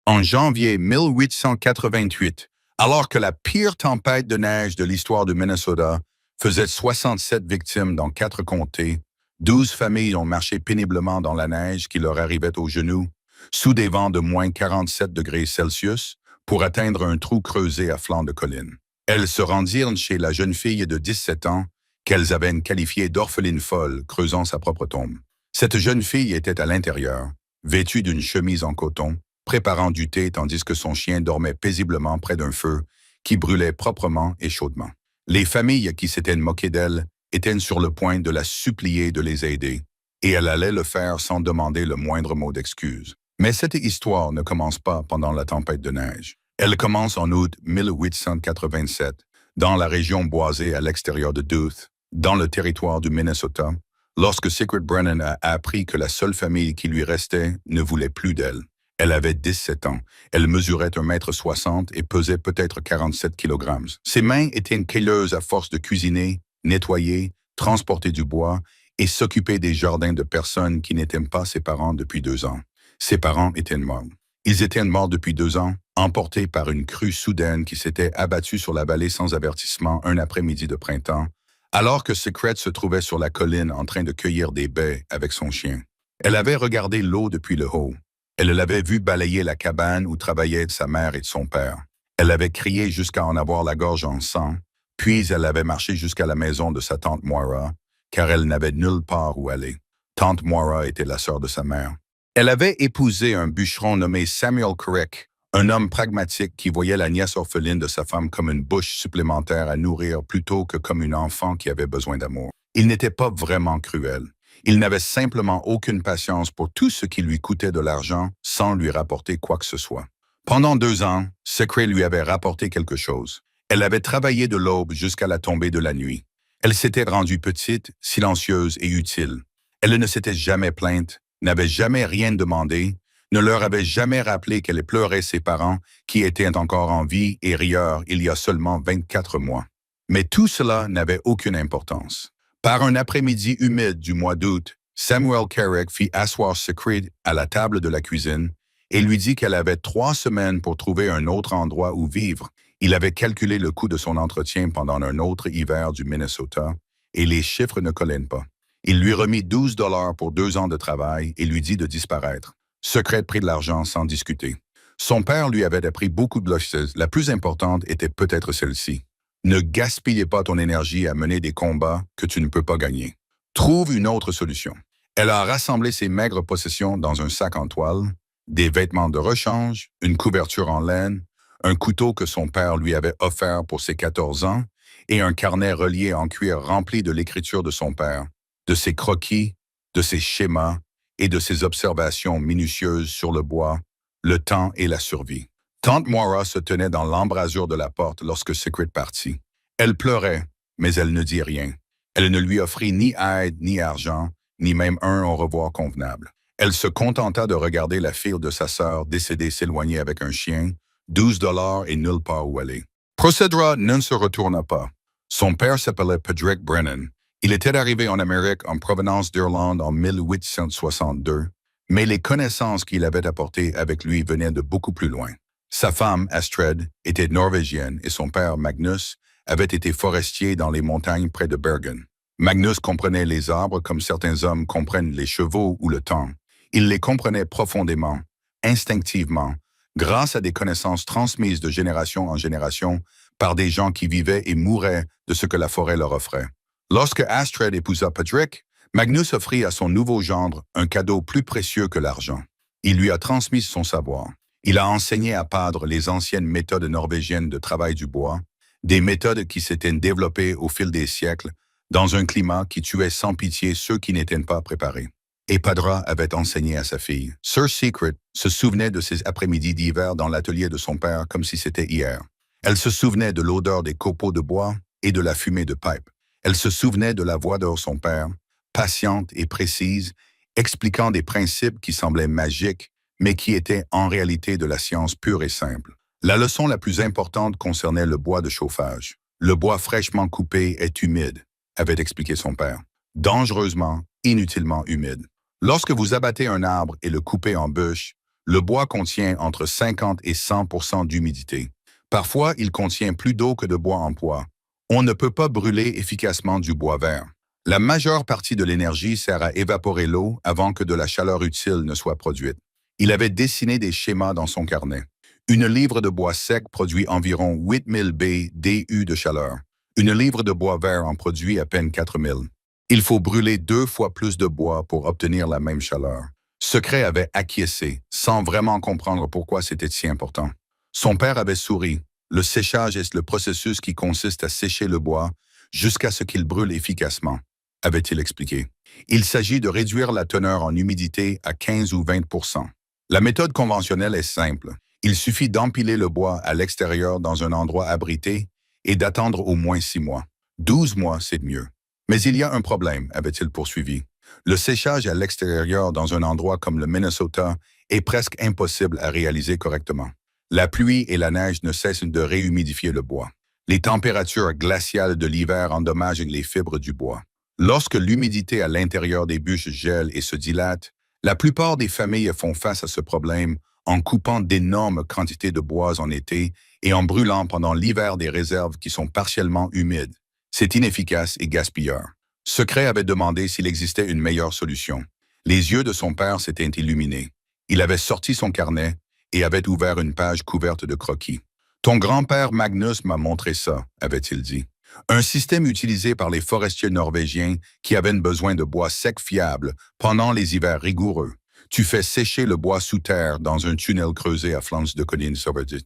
En janvier 1888, alors que la pire tempête de neige de l'histoire du Minnesota faisait 67 victimes dans 4 comtés, 12 familles ont marché péniblement dans la neige qui leur arrivait aux genoux, sous des vents de moins 47 degrés Celsius, pour atteindre un trou creusé à flanc de colline. Elles se rendirent chez la jeune fille de 17 ans qu'elles avaient qualifiée d'orpheline folle, creusant sa propre tombe. Cette jeune fille était à l'intérieur, vêtue d'une chemise en coton, préparant du thé tandis que son chien dormait paisiblement près d'un feu qui brûlait proprement et chaudement. Les familles qui s'étaient moquées d'elle étaient sur le point de la supplier de les aider, et elle allait le faire sans demander le moindre mot d'excuse. Mais cette histoire ne commence pas pendant la tempête de neige. Elle commence en août 1887, dans la région boisée à l'extérieur de Duluth, dans le territoire du Minnesota, lorsque Secret Brennan a appris que la seule famille qui lui restait ne voulait plus d'elle. Elle avait 17 ans. Elle mesurait 1,60 m et pesait peut-être 47 kg. Ses mains étaient cailleuses à force de cuisiner, nettoyer, transporter du bois et s'occuper des jardins de personnes qui n'étaient pas ses parents depuis 2 ans. Ses parents étaient morts. Ils étaient morts depuis 2 ans, emportés par une crue soudaine qui s'était abattue sur la vallée sans avertissement un après-midi de printemps, alors que Secret se trouvait sur la colline en train de cueillir des baies avec son chien. Elle avait regardé l'eau depuis le haut. Elle l'avait vu balayer la cabane où travaillaient sa mère et son père. Elle avait crié jusqu'à en avoir la gorge en sang, puis elle avait marché jusqu'à la maison de sa tante Moira, car elle n'avait nulle part où aller. Tante Moira était la sœur de sa mère. Elle avait épousé un bûcheron nommé Samuel Crick, un homme pragmatique qui voyait la nièce orpheline de sa femme comme une bouche supplémentaire à nourrir plutôt que comme une enfant qui avait besoin d'amour. Il n'était pas vraiment cruel. Il n'avait simplement aucune patience pour tout ce qui lui coûtait de l'argent sans lui rapporter quoi que ce soit. Pendant 2 ans, Secret lui avait rapporté quelque chose. Elle avait travaillé de l'aube jusqu'à la tombée de la nuit. Elle s'était rendue petite, silencieuse et utile. Elle ne s'était jamais plainte, n'avait jamais rien demandé, ne leur avait jamais rappelé qu'elle pleurait ses parents qui étaient encore en vie et rieurs il y a seulement 24 mois. Mais tout cela n'avait aucune importance. Par un après-midi humide du mois d'août, Samuel Carrick fit asseoir Secret à la table de la cuisine et lui dit qu'elle avait 3 semaines pour trouver un autre endroit où vivre. Il avait calculé le coût de son entretien pendant un autre hiver du Minnesota et les chiffres ne collaient pas. Il lui remit 12 $ pour 2 ans de travail et lui dit de disparaître. Secret prit de l'argent sans discuter. Son père lui avait appris beaucoup de choses. La plus importante était peut-être celle-ci. Ne gaspillez pas ton énergie à mener des combats que tu ne peux pas gagner. Trouve une autre solution. Elle a rassemblé ses maigres possessions dans un sac en toile, des vêtements de rechange, une couverture en laine, un couteau que son père lui avait offert pour ses 14 ans et un carnet relié en cuir rempli de l'écriture de son père, de ses croquis, de ses schémas et de ses observations minutieuses sur le bois, le temps et la survie. Tante Moira se tenait dans l'embrasure de la porte lorsque Secret partit. Elle pleurait, mais elle ne dit rien. Elle ne lui offrit ni aide, ni argent, ni même un au revoir convenable. Elle se contenta de regarder la fille de sa sœur décédée s'éloigner avec un chien, 12 $ et nulle part où aller. Procédera ne se retourna pas. Son père s'appelait Patrick Brennan. Il était arrivé en Amérique en provenance d'Irlande en 1862, mais les connaissances qu'il avait apportées avec lui venaient de beaucoup plus loin. Sa femme, Astrid, était norvégienne et son père, Magnus, avait été forestier dans les montagnes près de Bergen. Magnus comprenait les arbres comme certains hommes comprennent les chevaux ou le temps. Il les comprenait profondément, instinctivement, grâce à des connaissances transmises de génération en génération par des gens qui vivaient et mouraient de ce que la forêt leur offrait. Lorsque Astrid épousa Patrick, Magnus offrit à son nouveau gendre un cadeau plus précieux que l'argent. Il lui a transmis son savoir. Il a enseigné à Padre les anciennes méthodes norvégiennes de travail du bois, des méthodes qui s'étaient développées au fil des siècles dans un climat qui tuait sans pitié ceux qui n'étaient pas préparés. Et Padre avait enseigné à sa fille. Sir Secret se souvenait de ses après-midi d'hiver dans l'atelier de son père comme si c'était hier. Elle se souvenait de l'odeur des copeaux de bois et de la fumée de pipe. Elle se souvenait de la voix de son père, patiente et précise, expliquant des principes qui semblaient magiques, mais qui étaient en réalité de la science pure et simple. La leçon la plus importante concernait le bois de chauffage. Le bois fraîchement coupé est humide, avait expliqué son père. Dangereusement, inutilement humide. Lorsque vous abattez un arbre et le coupez en bûches, Le bois contient entre 50 et 100% d'humidité. Parfois, il contient plus d'eau que de bois en poids. On ne peut pas brûler efficacement du bois vert. La majeure partie de l'énergie sert à évaporer l'eau avant que de la chaleur utile ne soit produite. Il avait dessiné des schémas dans son carnet. Une livre de bois sec produit environ 8000 BDU de chaleur. Une livre de bois vert en produit à peine 4000. Il faut brûler 2 fois plus de bois pour obtenir la même chaleur. Secret avait acquiescé, sans vraiment comprendre pourquoi c'était si important. Son père avait souri. Le séchage est le processus qui consiste à sécher le bois jusqu'à ce qu'il brûle efficacement, avait-il expliqué. Il s'agit de réduire la teneur en humidité à 15 ou 20%. La méthode conventionnelle est simple. Il suffit d'empiler le bois à l'extérieur dans un endroit abrité et d'attendre au moins 6 mois. 12 mois, c'est mieux. Mais il y a un problème, avait-il poursuivi. Le séchage à l'extérieur dans un endroit comme le Minnesota est presque impossible à réaliser correctement. La pluie et la neige ne cessent de réhumidifier le bois. Les températures glaciales de l'hiver endommagent les fibres du bois. Lorsque l'humidité à l'intérieur des bûches gèle et se dilate, la plupart des familles font face à ce problème en coupant d'énormes quantités de bois en été et en brûlant pendant l'hiver des réserves qui sont partiellement humides. C'est inefficace et gaspilleur. Secret avait demandé s'il existait une meilleure solution. Les yeux de son père s'étaient illuminés. Il avait sorti son carnet et avait ouvert une page couverte de croquis. « Ton grand-père Magnus m'a montré ça », avait-il dit. Un système utilisé par les forestiers norvégiens qui avaient besoin de bois sec fiable pendant les hivers rigoureux. Tu fais sécher le bois sous terre dans un tunnel creusé à flancs de collines sauvages.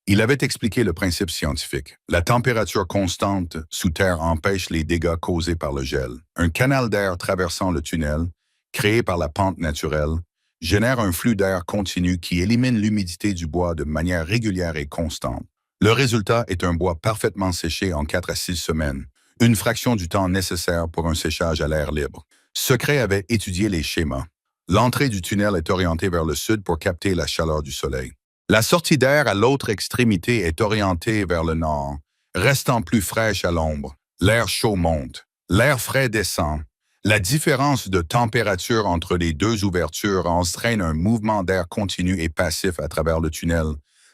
Il avait expliqué le principe scientifique. La température constante sous terre empêche les dégâts causés par le gel. Un canal d'air traversant le tunnel, créé par la pente naturelle, génère un flux d'air continu qui élimine l'humidité du bois de manière régulière et constante. Le résultat est un bois parfaitement séché en 4 à 6 semaines, une fraction du temps nécessaire pour un séchage à l'air libre. Secret avait étudié les schémas. L'entrée du tunnel est orientée vers le sud pour capter la chaleur du soleil. La sortie d'air à l'autre extrémité est orientée vers le nord, restant plus fraîche à l'ombre. L'air chaud monte, l'air frais descend. La différence de température entre les deux ouvertures entraîne un mouvement d'air continu et passif à travers le tunnel,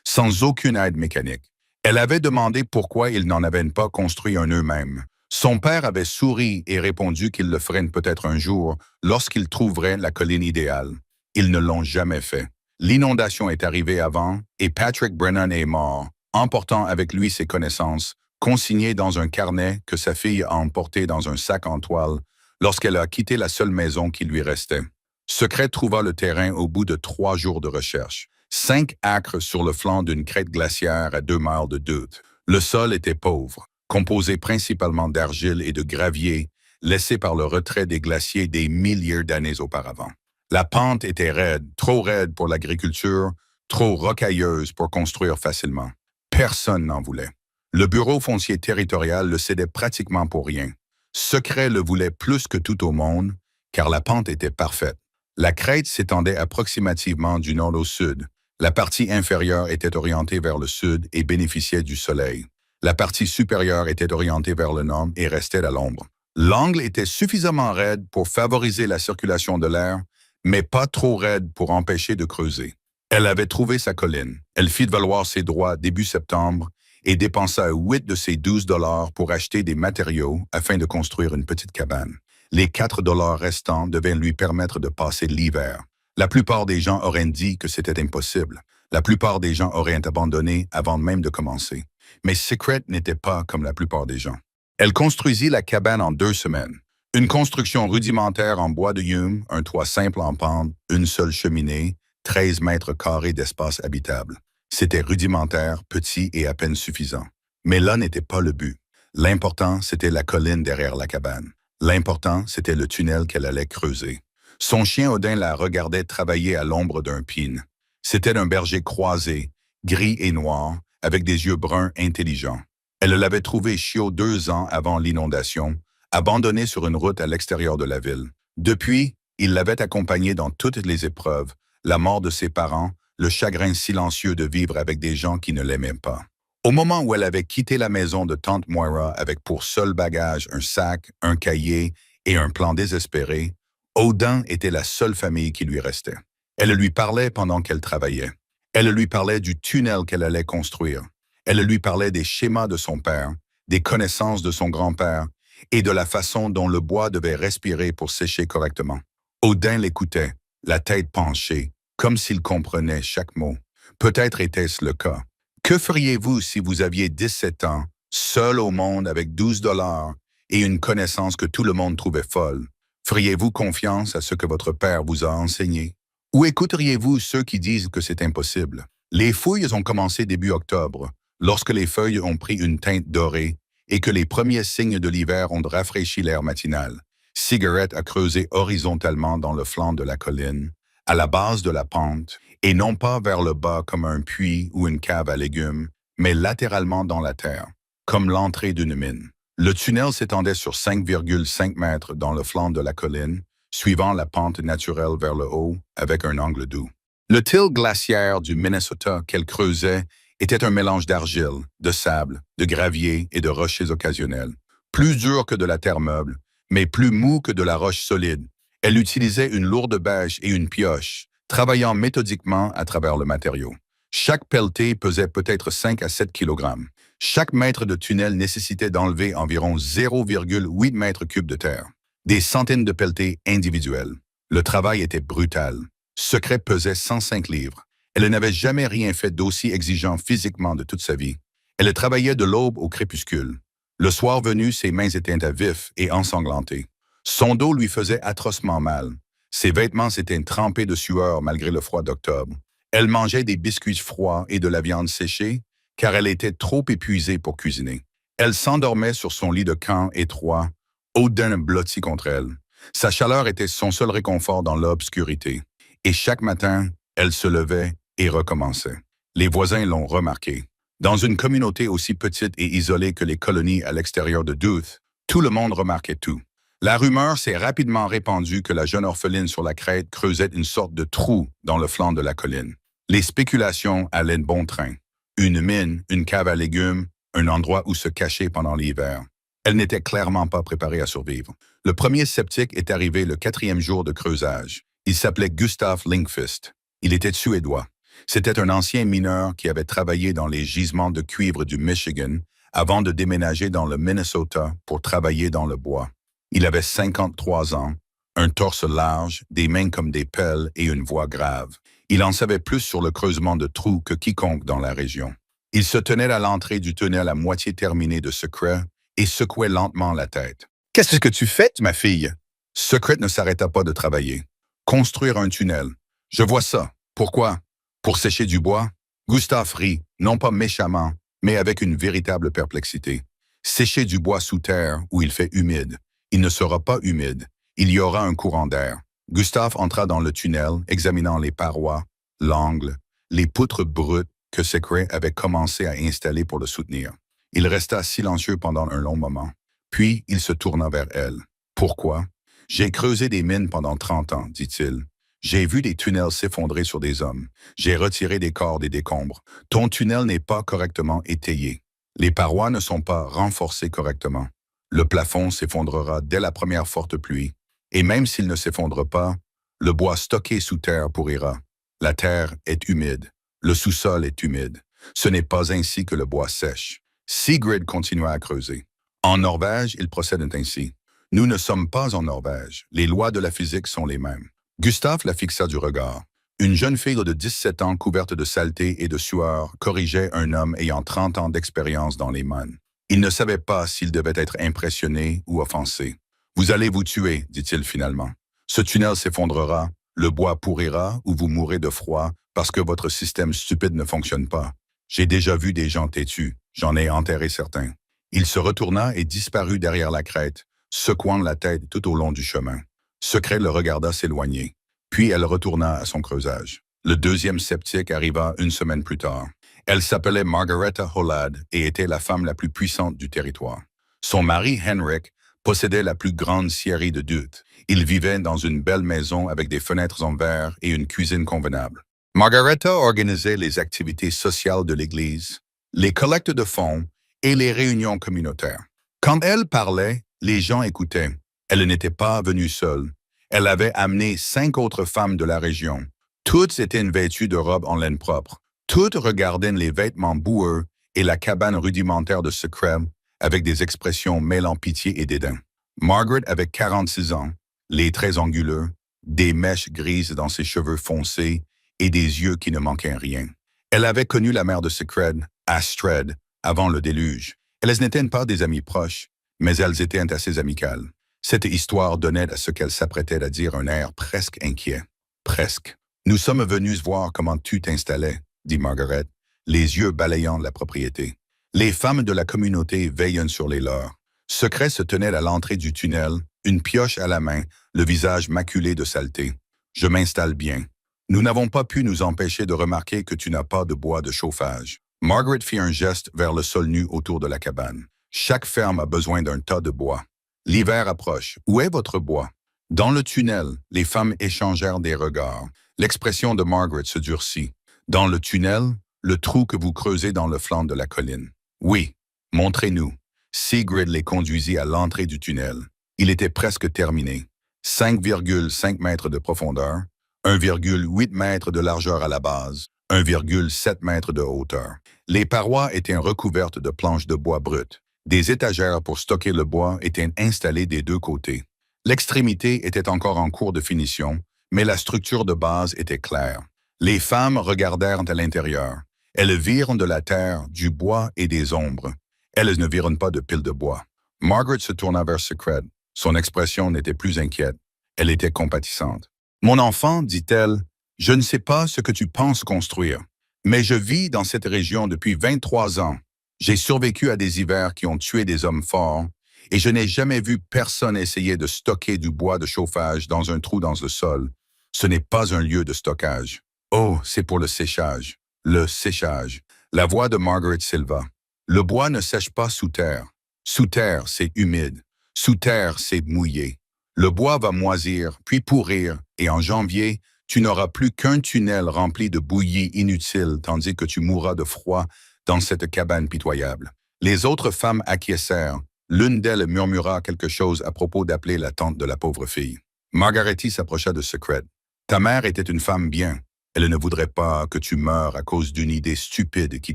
sans aucune aide mécanique. Elle avait demandé pourquoi ils n'en avaient pas construit un eux-mêmes. Son père avait souri et répondu qu'ils le feraient peut-être un jour lorsqu'ils trouveraient la colline idéale. Ils ne l'ont jamais fait. L'inondation est arrivée avant et Patrick Brennan est mort, emportant avec lui ses connaissances, consignées dans un carnet que sa fille a emporté dans un sac en toile lorsqu'elle a quitté la seule maison qui lui restait. Secret trouva le terrain au bout de 3 jours de recherche. 5 acres sur le flanc d'une crête glaciaire à 2 miles de Dute. Le sol était pauvre, composé principalement d'argile et de gravier, laissé par le retrait des glaciers des milliers d'années auparavant. La pente était raide, trop raide pour l'agriculture, trop rocailleuse pour construire facilement. Personne n'en voulait. Le Bureau foncier territorial le cédait pratiquement pour rien. Secret le voulait plus que tout au monde, car la pente était parfaite. La crête s'étendait approximativement du nord au sud. La partie inférieure était orientée vers le sud et bénéficiait du soleil. La partie supérieure était orientée vers le nord et restait à l'ombre. L'angle était suffisamment raide pour favoriser la circulation de l'air, mais pas trop raide pour empêcher de creuser. Elle avait trouvé sa colline. Elle fit valoir ses droits début septembre et dépensa 8 de ses 12 $ pour acheter des matériaux afin de construire une petite cabane. Les 4 $ restants devaient lui permettre de passer l'hiver. La plupart des gens auraient dit que c'était impossible. La plupart des gens auraient abandonné avant même de commencer. Mais Secret n'était pas comme la plupart des gens. Elle construisit la cabane en 2 semaines. Une construction rudimentaire en bois de Hume, un toit simple en pente, une seule cheminée, 13 mètres carrés d'espace habitable. C'était rudimentaire, petit et à peine suffisant. Mais là n'était pas le but. L'important, c'était la colline derrière la cabane. L'important, c'était le tunnel qu'elle allait creuser. Son chien Odin la regardait travailler à l'ombre d'un pin. C'était un berger croisé, gris et noir, avec des yeux bruns intelligents. Elle l'avait trouvé chiot 2 ans avant l'inondation, abandonné sur une route à l'extérieur de la ville. Depuis, il l'avait accompagné dans toutes les épreuves, la mort de ses parents, le chagrin silencieux de vivre avec des gens qui ne l'aimaient pas. Au moment où elle avait quitté la maison de tante Moira avec pour seul bagage un sac, un cahier et un plan désespéré, Odin était la seule famille qui lui restait. Elle lui parlait pendant qu'elle travaillait. Elle lui parlait du tunnel qu'elle allait construire. Elle lui parlait des schémas de son père, des connaissances de son grand-père et de la façon dont le bois devait respirer pour sécher correctement. Odin l'écoutait, la tête penchée, comme s'il comprenait chaque mot. Peut-être était-ce le cas. Que feriez-vous si vous aviez 17 ans, seul au monde avec 12 dollars et une connaissance que tout le monde trouvait folle? Feriez-vous confiance à ce que votre père vous a enseigné? Ou écouteriez-vous ceux qui disent que c'est impossible? Les fouilles ont commencé début octobre, lorsque les feuilles ont pris une teinte dorée et que les premiers signes de l'hiver ont rafraîchi l'air matinal. Cigarette a creusé horizontalement dans le flanc de la colline, à la base de la pente, et non pas vers le bas comme un puits ou une cave à légumes, mais latéralement dans la terre, comme l'entrée d'une mine. Le tunnel s'étendait sur 5,5 mètres dans le flanc de la colline, suivant la pente naturelle vers le haut avec un angle doux. Le till glaciaire du Minnesota qu'elle creusait était un mélange d'argile, de sable, de gravier et de rochers occasionnels. Plus dur que de la terre meuble, mais plus mou que de la roche solide. Elle utilisait une lourde bêche et une pioche, travaillant méthodiquement à travers le matériau. Chaque pelleté pesait peut-être 5 à 7 kg. Chaque mètre de tunnel nécessitait d'enlever environ 0,8 mètres cubes de terre. Des centaines de pelletés individuelles. Le travail était brutal. Secret pesait 105 livres. Elle n'avait jamais rien fait d'aussi exigeant physiquement de toute sa vie. Elle travaillait de l'aube au crépuscule. Le soir venu, ses mains étaient à vif et ensanglantées. Son dos lui faisait atrocement mal. Ses vêtements s'étaient trempés de sueur malgré le froid d'octobre. Elle mangeait des biscuits froids et de la viande séchée, car elle était trop épuisée pour cuisiner. Elle s'endormait sur son lit de camp étroit, Odin blotti contre elle. Sa chaleur était son seul réconfort dans l'obscurité. Et chaque matin, elle se levait et recommençait. Les voisins l'ont remarqué. Dans une communauté aussi petite et isolée que les colonies à l'extérieur de Duluth, tout le monde remarquait tout. La rumeur s'est rapidement répandue que la jeune orpheline sur la crête creusait une sorte de trou dans le flanc de la colline. Les spéculations allaient de bon train. Une mine, une cave à légumes, un endroit où se cacher pendant l'hiver. Elle n'était clairement pas préparée à survivre. Le premier sceptique est arrivé le 4e jour de creusage. Il s'appelait Gustav Lindqvist. Il était suédois. C'était un ancien mineur qui avait travaillé dans les gisements de cuivre du Michigan avant de déménager dans le Minnesota pour travailler dans le bois. Il avait 53 ans, un torse large, des mains comme des pelles et une voix grave. Il en savait plus sur le creusement de trous que quiconque dans la région. Il se tenait à l'entrée du tunnel à moitié terminé de Secret et secouait lentement la tête. « Qu'est-ce que tu fais, ma fille? » Secret ne s'arrêta pas de travailler. Construire un tunnel. Je vois ça. Pourquoi? Pour sécher du bois? Gustave rit, non pas méchamment, mais avec une véritable perplexité. Sécher du bois sous terre où il fait humide. Il ne sera pas humide. Il y aura un courant d'air. Gustave entra dans le tunnel, examinant les parois, l'angle, les poutres brutes que Secret avait commencé à installer pour le soutenir. Il resta silencieux pendant un long moment. Puis, il se tourna vers elle. « Pourquoi? »« J'ai creusé des mines pendant 30 ans, dit-il. J'ai vu des tunnels s'effondrer sur des hommes. J'ai retiré des corps des décombres. Ton tunnel n'est pas correctement étayé. Les parois ne sont pas renforcées correctement. Le plafond s'effondrera dès la première forte pluie. Et même s'il ne s'effondre pas, le bois stocké sous terre pourrira. La terre est humide. Le sous-sol est humide. Ce n'est pas ainsi que le bois sèche. » Sigrid continua à creuser. En Norvège, ils procèdent ainsi. Nous ne sommes pas en Norvège. Les lois de la physique sont les mêmes. Gustave la fixa du regard. Une jeune fille de 17 ans couverte de saleté et de sueur corrigeait un homme ayant 30 ans d'expérience dans les mines. Il ne savait pas s'il devait être impressionné ou offensé. « Vous allez vous tuer, dit-il finalement. Ce tunnel s'effondrera, le bois pourrira ou vous mourrez de froid parce que votre système stupide ne fonctionne pas. J'ai déjà vu des gens têtus, j'en ai enterré certains. » Il se retourna et disparut derrière la crête, secouant la tête tout au long du chemin. Secret le regarda s'éloigner. Puis elle retourna à son creusage. Le deuxième sceptique arriva une semaine plus tard. Elle s'appelait Margareta Hollad et était la femme la plus puissante du territoire. Son mari, Henrik, possédait la plus grande scierie de Duluth. Il vivait dans une belle maison avec des fenêtres en verre et une cuisine convenable. Margareta organisait les activités sociales de l'Église, les collectes de fonds et les réunions communautaires. Quand elle parlait, les gens écoutaient. Elle n'était pas venue seule. Elle avait amené 5 autres femmes de la région, Toutes étaient vêtues de robes en laine propre. Toutes regardaient les vêtements boueux et la cabane rudimentaire de Secret avec des expressions mêlant pitié et dédain. Margaret avait 46 ans, les traits anguleux, des mèches grises dans ses cheveux foncés et des yeux qui ne manquaient rien. Elle avait connu la mère de Secret, Astrid, avant le déluge. Elles n'étaient pas des amies proches, mais elles étaient assez amicales. Cette histoire donnait à ce qu'elle s'apprêtait à dire un air presque inquiet. Presque. Nous sommes venus voir comment tu t'installais, dit Margaret, les yeux balayant la propriété. Les femmes de la communauté veillent sur les leurs. Secret se tenait à l'entrée du tunnel, une pioche à la main, le visage maculé de saleté. Je m'installe bien. Nous n'avons pas pu nous empêcher de remarquer que tu n'as pas de bois de chauffage. Margaret fit un geste vers le sol nu autour de la cabane. Chaque ferme a besoin d'un tas de bois. L'hiver approche. Où est votre bois? Dans le tunnel, les femmes échangèrent des regards. L'expression de Margaret se durcit. Dans le tunnel, le trou que vous creusez dans le flanc de la colline. Oui, montrez-nous. Sigrid les conduisit à l'entrée du tunnel. Il était presque terminé. 5,5 mètres de profondeur, 1,8 mètres de largeur à la base, 1,7 mètres de hauteur. Les parois étaient recouvertes de planches de bois brut. Des étagères pour stocker le bois étaient installées des deux côtés. L'extrémité était encore en cours de finition, mais la structure de base était claire. Les femmes regardèrent à l'intérieur. Elles virent de la terre, du bois et des ombres. Elles ne virent pas de piles de bois. Margaret se tourna vers Secret. Son expression n'était plus inquiète. Elle était compatissante. « Mon enfant, dit-elle, je ne sais pas ce que tu penses construire, mais je vis dans cette région depuis 23 ans. J'ai survécu à des hivers qui ont tué des hommes forts, et je n'ai jamais vu personne essayer de stocker du bois de chauffage dans un trou dans le sol. Ce n'est pas un lieu de stockage. Oh, c'est pour le séchage. Le séchage. » La voix de Margaret s'éleva. « Le bois ne sèche pas sous terre. Sous terre, c'est humide. Sous terre, c'est mouillé. Le bois va moisir, puis pourrir, et en janvier, tu n'auras plus qu'un tunnel rempli de bouillie inutile tandis que tu mourras de froid dans cette cabane pitoyable. » Les autres femmes acquiescèrent. L'une d'elles murmura quelque chose à propos d'appeler la tante de la pauvre fille. Margaretti s'approcha de Secret. « Ta mère était une femme bien. Elle ne voudrait pas que tu meures à cause d'une idée stupide qui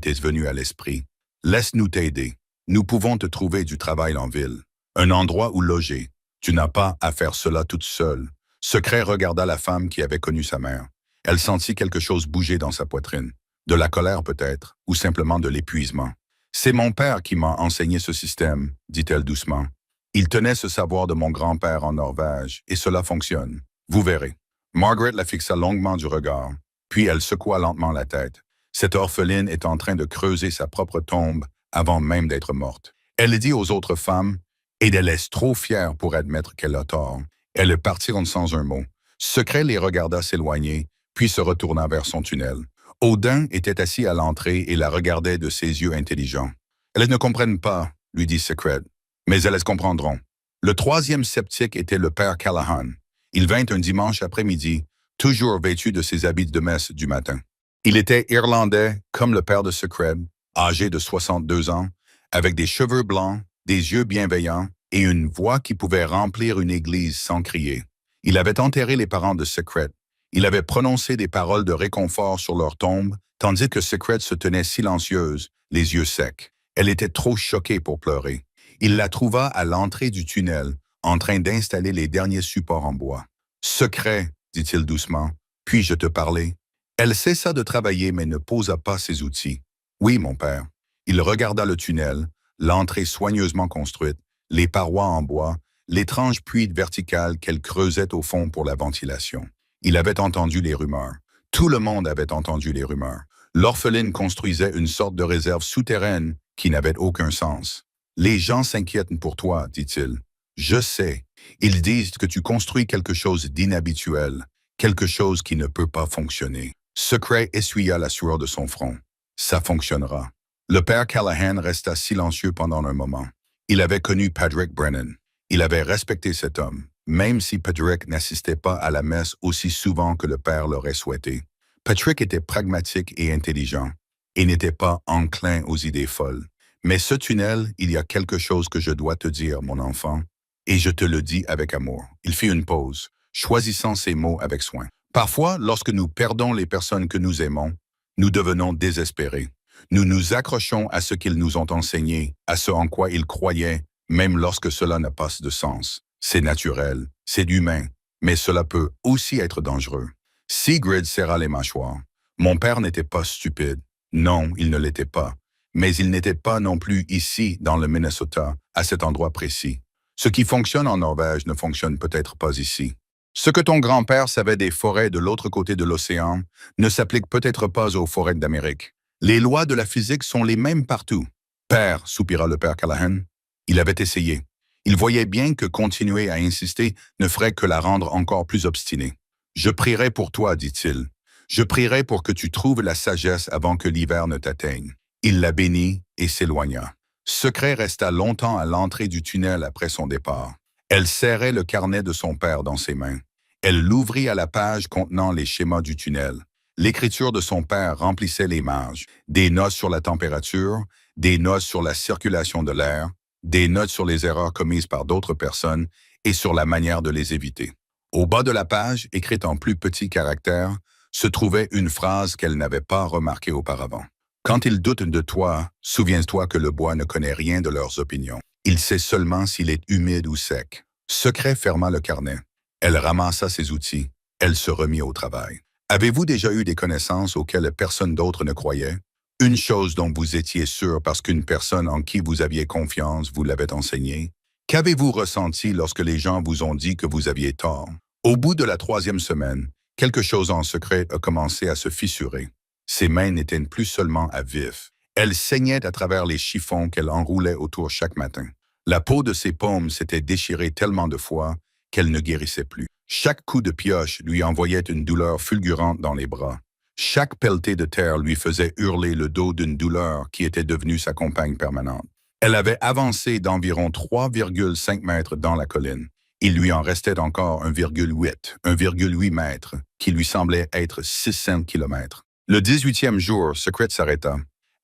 t'est venue à l'esprit. Laisse-nous t'aider. Nous pouvons te trouver du travail en ville. Un endroit où loger. Tu n'as pas à faire cela toute seule. » Secret regarda la femme qui avait connu sa mère. Elle sentit quelque chose bouger dans sa poitrine. De la colère peut-être, ou simplement de l'épuisement. « C'est mon père qui m'a enseigné ce système, » dit-elle doucement. « Il tenait ce savoir de mon grand-père en Norvège, et cela fonctionne. Vous verrez. » Margaret la fixa longuement du regard, puis elle secoua lentement la tête. Cette orpheline est en train de creuser sa propre tombe avant même d'être morte. Elle dit aux autres femmes, et elles laissent trop fières pour admettre qu'elle a tort. Elles partirent sans un mot. Secret les regarda s'éloigner, puis se retourna vers son tunnel. Odin était assis à l'entrée et la regardait de ses yeux intelligents. « Elles ne comprennent pas, » lui dit Secret, « mais elles comprendront. » Le troisième sceptique était le père Callahan. Il vint un dimanche après-midi, toujours vêtu de ses habits de messe du matin. Il était irlandais, comme le père de Secret, âgé de 62 ans, avec des cheveux blancs, des yeux bienveillants et une voix qui pouvait remplir une église sans crier. Il avait enterré les parents de Secret. Il avait prononcé des paroles de réconfort sur leur tombe, tandis que Secret se tenait silencieuse, les yeux secs. Elle était trop choquée pour pleurer. Il la trouva à l'entrée du tunnel, en train d'installer les derniers supports en bois. « Secret, » dit-il doucement, « puis-je te parler? » Elle cessa de travailler mais ne posa pas ses outils. « Oui, mon père. » Il regarda le tunnel, l'entrée soigneusement construite, les parois en bois, l'étrange puits vertical qu'elle creusait au fond pour la ventilation. Il avait entendu les rumeurs. Tout le monde avait entendu les rumeurs. L'orpheline construisait une sorte de réserve souterraine qui n'avait aucun sens. « Les gens s'inquiètent pour toi, dit-il. Je sais. Ils disent que tu construis quelque chose d'inhabituel, quelque chose qui ne peut pas fonctionner. » Secret essuya la sueur de son front. « Ça fonctionnera. » Le père Callahan resta silencieux pendant un moment. Il avait connu Patrick Brennan. Il avait respecté cet homme, même si Patrick n'assistait pas à la messe aussi souvent que le père l'aurait souhaité. Patrick était pragmatique et intelligent, et n'était pas enclin aux idées folles. « Mais ce tunnel, il y a quelque chose que je dois te dire, mon enfant, et je te le dis avec amour. » Il fit une pause, choisissant ses mots avec soin. « Parfois, lorsque nous perdons les personnes que nous aimons, nous devenons désespérés. Nous nous accrochons à ce qu'ils nous ont enseigné, à ce en quoi ils croyaient, même lorsque cela n'a pas de sens. C'est naturel, c'est humain, mais cela peut aussi être dangereux. Sigrid serra les mâchoires. Mon père n'était pas stupide. Non, il ne l'était pas. Mais il n'était pas non plus ici, dans le Minnesota, à cet endroit précis. Ce qui fonctionne en Norvège ne fonctionne peut-être pas ici. Ce que ton grand-père savait des forêts de l'autre côté de l'océan ne s'applique peut-être pas aux forêts d'Amérique. Les lois de la physique sont les mêmes partout. Père, soupira le père Callahan. Il avait essayé. Il voyait bien que continuer à insister ne ferait que la rendre encore plus obstinée. Je prierai pour toi, dit-il. Je prierai pour que tu trouves la sagesse avant que l'hiver ne t'atteigne. Il la bénit et s'éloigna. Secret resta longtemps à l'entrée du tunnel après son départ. Elle serrait le carnet de son père dans ses mains. Elle l'ouvrit à la page contenant les schémas du tunnel. L'écriture de son père remplissait les marges. Des notes sur la température, des notes sur la circulation de l'air, des notes sur les erreurs commises par d'autres personnes et sur la manière de les éviter. Au bas de la page, écrite en plus petits caractères, se trouvait une phrase qu'elle n'avait pas remarquée auparavant. Quand ils doutent de toi, souviens-toi que le bois ne connaît rien de leurs opinions. Il sait seulement s'il est humide ou sec. Secret ferma le carnet. Elle ramassa ses outils. Elle se remit au travail. Avez-vous déjà eu des connaissances auxquelles personne d'autre ne croyait? Une chose dont vous étiez sûr parce qu'une personne en qui vous aviez confiance vous l'avait enseigné? Qu'avez-vous ressenti lorsque les gens vous ont dit que vous aviez tort? Au bout de la 3e semaine, quelque chose en secret a commencé à se fissurer. Ses mains n'étaient plus seulement à vif. Elles saignaient à travers les chiffons qu'elle enroulait autour chaque matin. La peau de ses paumes s'était déchirée tellement de fois qu'elle ne guérissait plus. Chaque coup de pioche lui envoyait une douleur fulgurante dans les bras. Chaque pelletée de terre lui faisait hurler le dos d'une douleur qui était devenue sa compagne permanente. Elle avait avancé d'environ 3,5 mètres dans la colline. Il lui en restait encore 1,8 mètres, qui lui semblait être 600 kilomètres. Le 18e jour, Secret s'arrêta.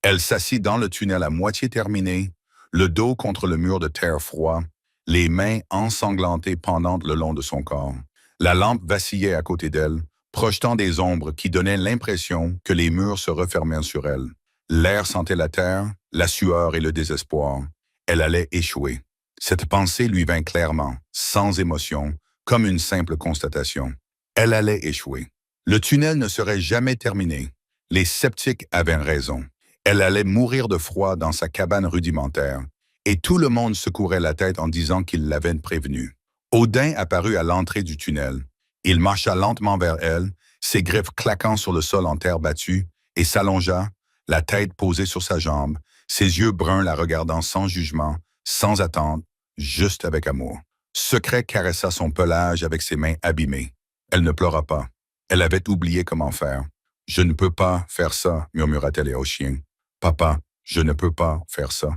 Elle s'assit dans le tunnel à moitié terminé, le dos contre le mur de terre froid, les mains ensanglantées pendantes le long de son corps. La lampe vacillait à côté d'elle, projetant des ombres qui donnaient l'impression que les murs se refermaient sur elle. L'air sentait la terre, la sueur et le désespoir. Elle allait échouer. Cette pensée lui vint clairement, sans émotion, comme une simple constatation. Elle allait échouer. Le tunnel ne serait jamais terminé. Les sceptiques avaient raison. Elle allait mourir de froid dans sa cabane rudimentaire, et tout le monde secourait la tête en disant qu'il l'avait prévenue. Odin apparut à l'entrée du tunnel. Il marcha lentement vers elle, ses griffes claquant sur le sol en terre battue, et s'allongea, la tête posée sur sa jambe, ses yeux bruns la regardant sans jugement, sans attente, juste avec amour. Secret caressa son pelage avec ses mains abîmées. Elle ne pleura pas. Elle avait oublié comment faire. « Je ne peux pas faire ça », murmura-t-elle au chien. « Papa, je ne peux pas faire ça. »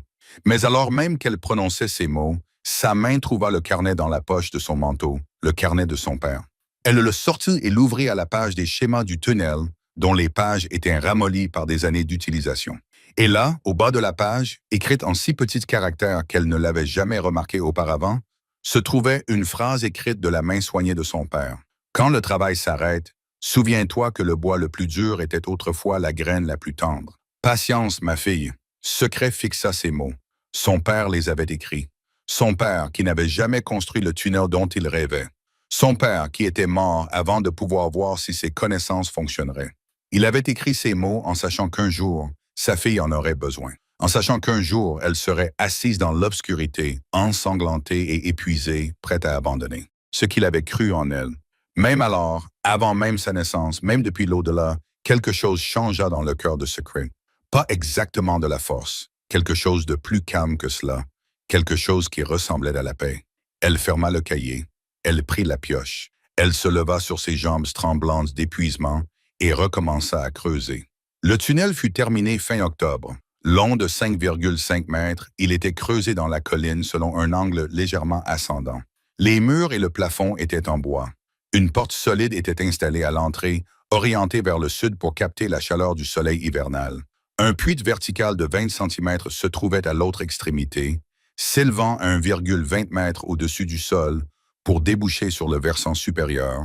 Mais alors même qu'elle prononçait ces mots, sa main trouva le carnet dans la poche de son manteau, le carnet de son père. Elle le sortit et l'ouvrit à la page des schémas du tunnel, dont les pages étaient ramollies par des années d'utilisation. Et là, au bas de la page, écrite en si petits caractères qu'elle ne l'avait jamais remarqué auparavant, se trouvait une phrase écrite de la main soignée de son père. « Quand le travail s'arrête, souviens-toi que le bois le plus dur était autrefois la graine la plus tendre. Patience, ma fille. » Secret fixa ces mots. Son père les avait écrits. Son père qui n'avait jamais construit le tunnel dont il rêvait. Son père qui était mort avant de pouvoir voir si ses connaissances fonctionneraient. Il avait écrit ces mots en sachant qu'un jour, sa fille en aurait besoin. En sachant qu'un jour, elle serait assise dans l'obscurité, ensanglantée et épuisée, prête à abandonner. Ce qu'il avait cru en elle. Même alors, avant même sa naissance, même depuis l'au-delà, quelque chose changea dans le cœur de Secret. Pas exactement de la force, quelque chose de plus calme que cela, quelque chose qui ressemblait à la paix. Elle ferma le cahier, elle prit la pioche, elle se leva sur ses jambes tremblantes d'épuisement et recommença à creuser. Le tunnel fut terminé fin octobre. Long de 5,5 mètres, il était creusé dans la colline selon un angle légèrement ascendant. Les murs et le plafond étaient en bois. Une porte solide était installée à l'entrée, orientée vers le sud pour capter la chaleur du soleil hivernal. Un puits vertical de 20 cm se trouvait à l'autre extrémité, s'élevant à 1,20 m au-dessus du sol pour déboucher sur le versant supérieur,